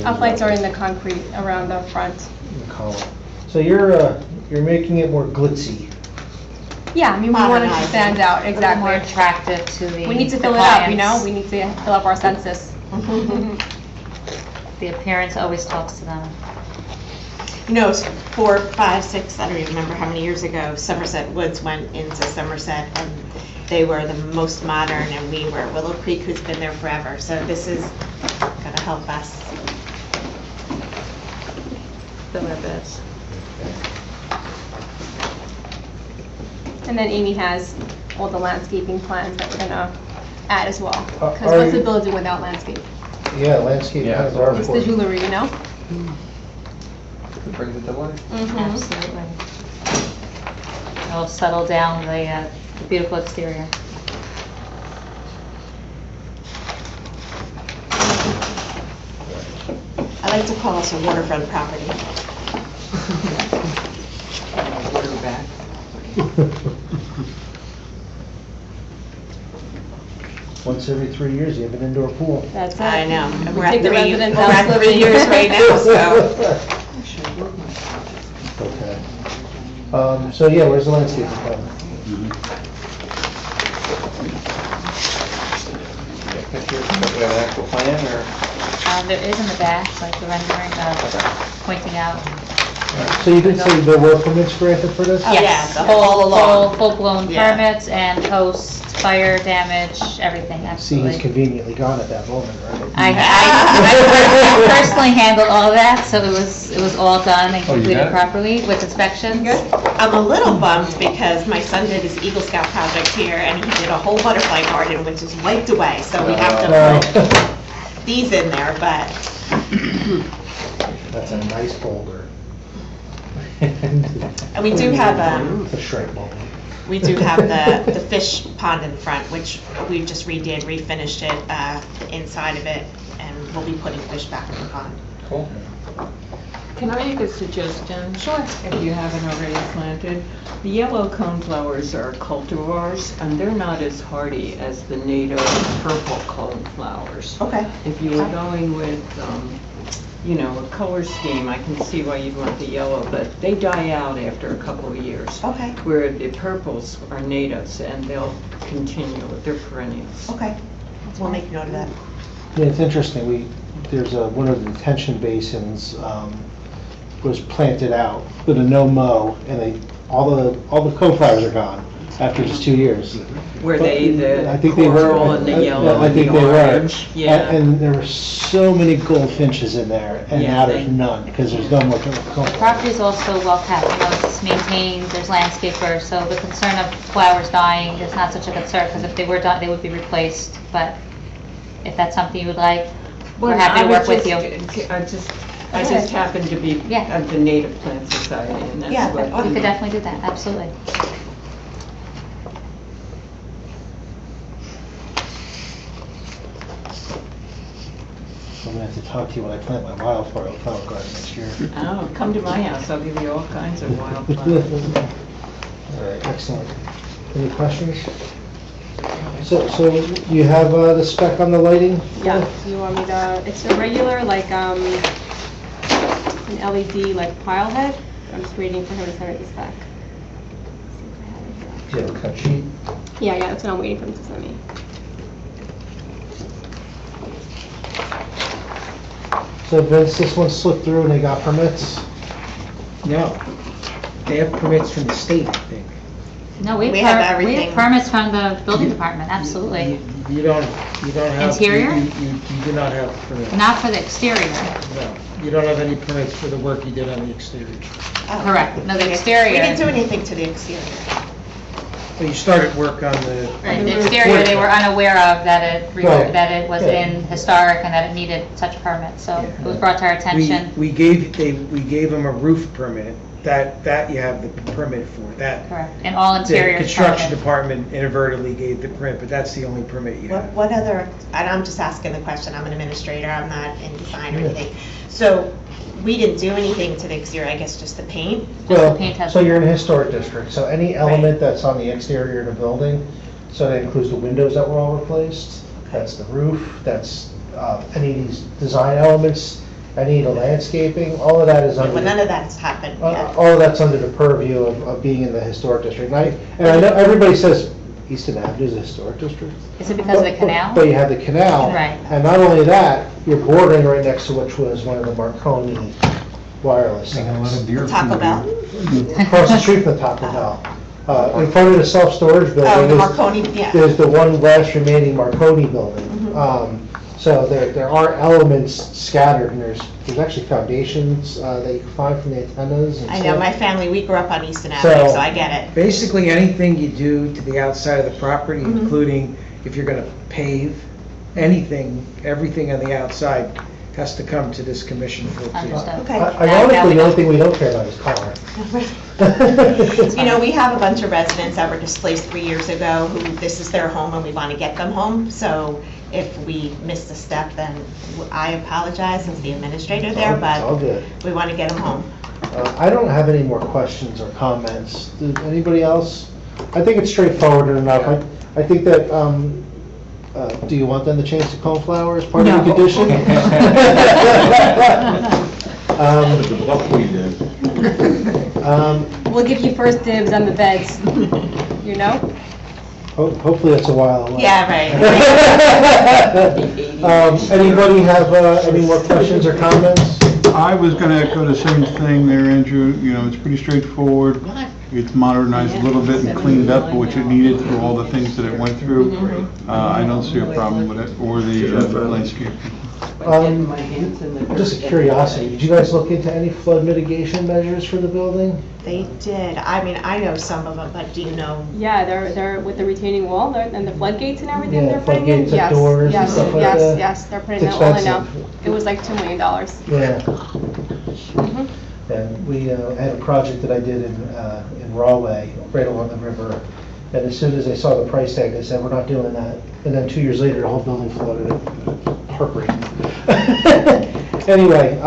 Uplights are in the concrete around the front. In the column. So you're making it more glitzy. Yeah, I mean, we want it to stand out, A little exactly. more attractive to the We need to the fill it up, you know? clients. We need to fill up our census. The appearance always talks to them. You know, 4, 5, 6, I don't even remember how many years ago, Somerset Woods went into Somerset, and they were the most modern, and we were Willow Creek, who's been there forever. So this is gonna help us fill our beds. And then Amy has all the landscaping plans that we're gonna add as well. Are Because what's the you- building without landscape? Yeah, landscape plans are It's the important. jewelry, you know? It brings it to life. Absolutely. It'll settle down the beautiful exterior. I like to call us a waterfront property. Once every 3 years, you have an indoor pool. That's it. I know. We We're at take the 3 residents we're out at 3 living. years right now, so. Okay. So yeah, where's the landscaping plan? Pictures, do we have an actual plan, or? There is in the back, like the rendering, pointing out. So you did say there were permits granted for this? Oh, Yes, yeah, the whole along. full-blown Yeah. permits and post, fire damage, everything, See, he's absolutely. conveniently gone at that moment, right? I personally handled all of that, so it was all done and Oh, you completed got it? properly with inspections. I'm a little bummed because my son did his Eagle Scout project here, and he did a whole butterfly garden, which is wiped away, so we have to put these in there, but That's a nice boulder. and we do have, It's a shrimp boulder. we do have the fish pond in front, which we just redid, refinished it, inside of it, and we'll be putting fish back in the pond. Cool. Can I make a suggestion? Sure. If you haven't already planted, the yellow coneflowers are cultivars, and they're not as hardy as the native purple coneflowers. Okay. If you were going with, you know, a color scheme, I can see why you'd want the yellow, but they die out after a couple of years. Okay. Where the purples are natives, and they'll continue, they're perennials. Okay, we'll make note of that. Yeah, it's interesting, there's one of the detention basins, was planted out with a no-mow, and all the co-flowers are gone after just 2 years. Were they the I think they were. coral and the yellow I and think the they were. orange? Yeah. And there were so many goldfinches in there, and Yeah, now there's they- none, because there's no more The co-flowers. property is also well kept, you know, it's maintained, there's landscapers, so the concern of flowers dying is not such a concern, because if they were dying, they would be replaced, but if that's something you would like, we're Well, happy to I work was with you. I just happen to be Yeah. at the Native Plant Society, and Yeah, that's what. we could definitely do that, absolutely. I'm gonna have to talk to you when I plant my wildflower garden next year. Oh, come to my house, I'll give you all kinds of wildflowers. All right, excellent. Any questions? So you have the spec on the lighting? Yeah, do you want me to, it's a regular, like, an LED, like, pile head. I'm just waiting for him to send me the spec. Do you have a cut sheet? Yeah, that's what I'm waiting for him to send me. So Vince, this one slipped through and they got permits? No. They have permits from the state, I think. No, We have everything. permits from the building department, absolutely. You don't have. Interior? You do not have permits. Not for the exterior. No, you don't have any permits for the work you did on the exterior. Oh. Correct. No, the We exterior. didn't do anything to the exterior. But you started work on the. Right, the exterior, they were unaware of that Right. that it was Yeah. in historic and that it needed such permits, so it was brought to our attention. We gave them a roof permit, that you have the permit for, that. Correct, and all interior The construction permitted. department inadvertently gave the permit, but that's the only permit you have. What other, and I'm just asking the question, I'm an administrator, I'm not in design or anything. So we didn't do anything to the exterior, I guess just the paint? Well, so you're in a historic district, so any element that's on the exterior of the building, so that includes the windows that were all replaced, that's the roof, that's any of these design elements, any of the landscaping, all of that is under. Well, none of that's happened yet. All of that's under the purview of being in the historic district. And I know everybody says Easton Avenue is a historic district. Is it because of the canal? But you have the canal. Right. And not only that, you're bordering right next to which was one of the Marconi wireless centers. Taco Bell? Across the street from the Taco Bell. In front of the self-storage building. Oh, the is- Marconi, yeah. There's the one last remaining Marconi building. So there are elements scattered, and there's actually foundations that you can find from the antennas. And I know, stuff. my family, we grew up on Easton Avenue, so I get it. Basically, anything you do to the outside of the property, including if you're gonna pave, anything, everything on the outside has to come to this commission for approval. Okay. Ironically, the only thing we don't care about is color. You know, we have a bunch of residents that were displaced 3 years ago who, this is their home and we want to get them home. So if we missed a step, then I apologize as the administrator there, It's all but good. we want to get them home. I don't have any more questions or comments. Does anybody else? I think it's straightforward enough. I think that, do you want them to change the coneflower as part of the condition? We'll give you first dibs on the beds, you know? Hopefully that's a while away. Yeah, right. Anybody have any more questions or comments? I was going to echo the same thing there, Andrew. You know, it's pretty straightforward. It's modernized a little bit and cleaned up, which it needed through all the things that it went through. I don't see a problem with it, or the landscape. Just a curiosity, did you guys look into any flood mitigation measures for the building? They did. I mean, I know some of them, but do you know? Yeah, they're with the retaining wall and the floodgates and everything Yeah, they're putting in. floodgates and doors and Yes, stuff like yes, that. yes, they're putting It's that all in now. expensive. It was like $2 million. Yeah. Mhm. And we had a project that I did in Rahway, right along the river. And as soon as I saw the price tag, I said, we're not doing that. And then 2 years later, the whole building flooded. Heartbreaking. Anyway,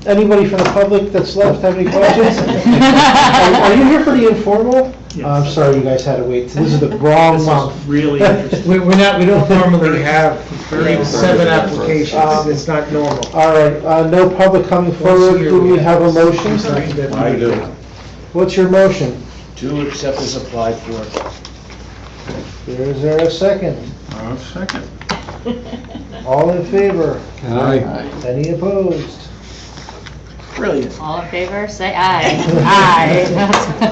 anybody from the public that's left have any questions? Are you here for the informal? I'm sorry you guys had to wait. This is the wrong month. Really interesting. We don't normally have 7 applications, it's not normal. All right, no public coming forward. Do we have a motion? I do. What's your motion? To accept as applied for. Is there a second? Second. All in favor? Aye. Any opposed? Brilliant. All in favor, say aye. Aye.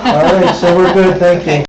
All right, so we're good, thank you.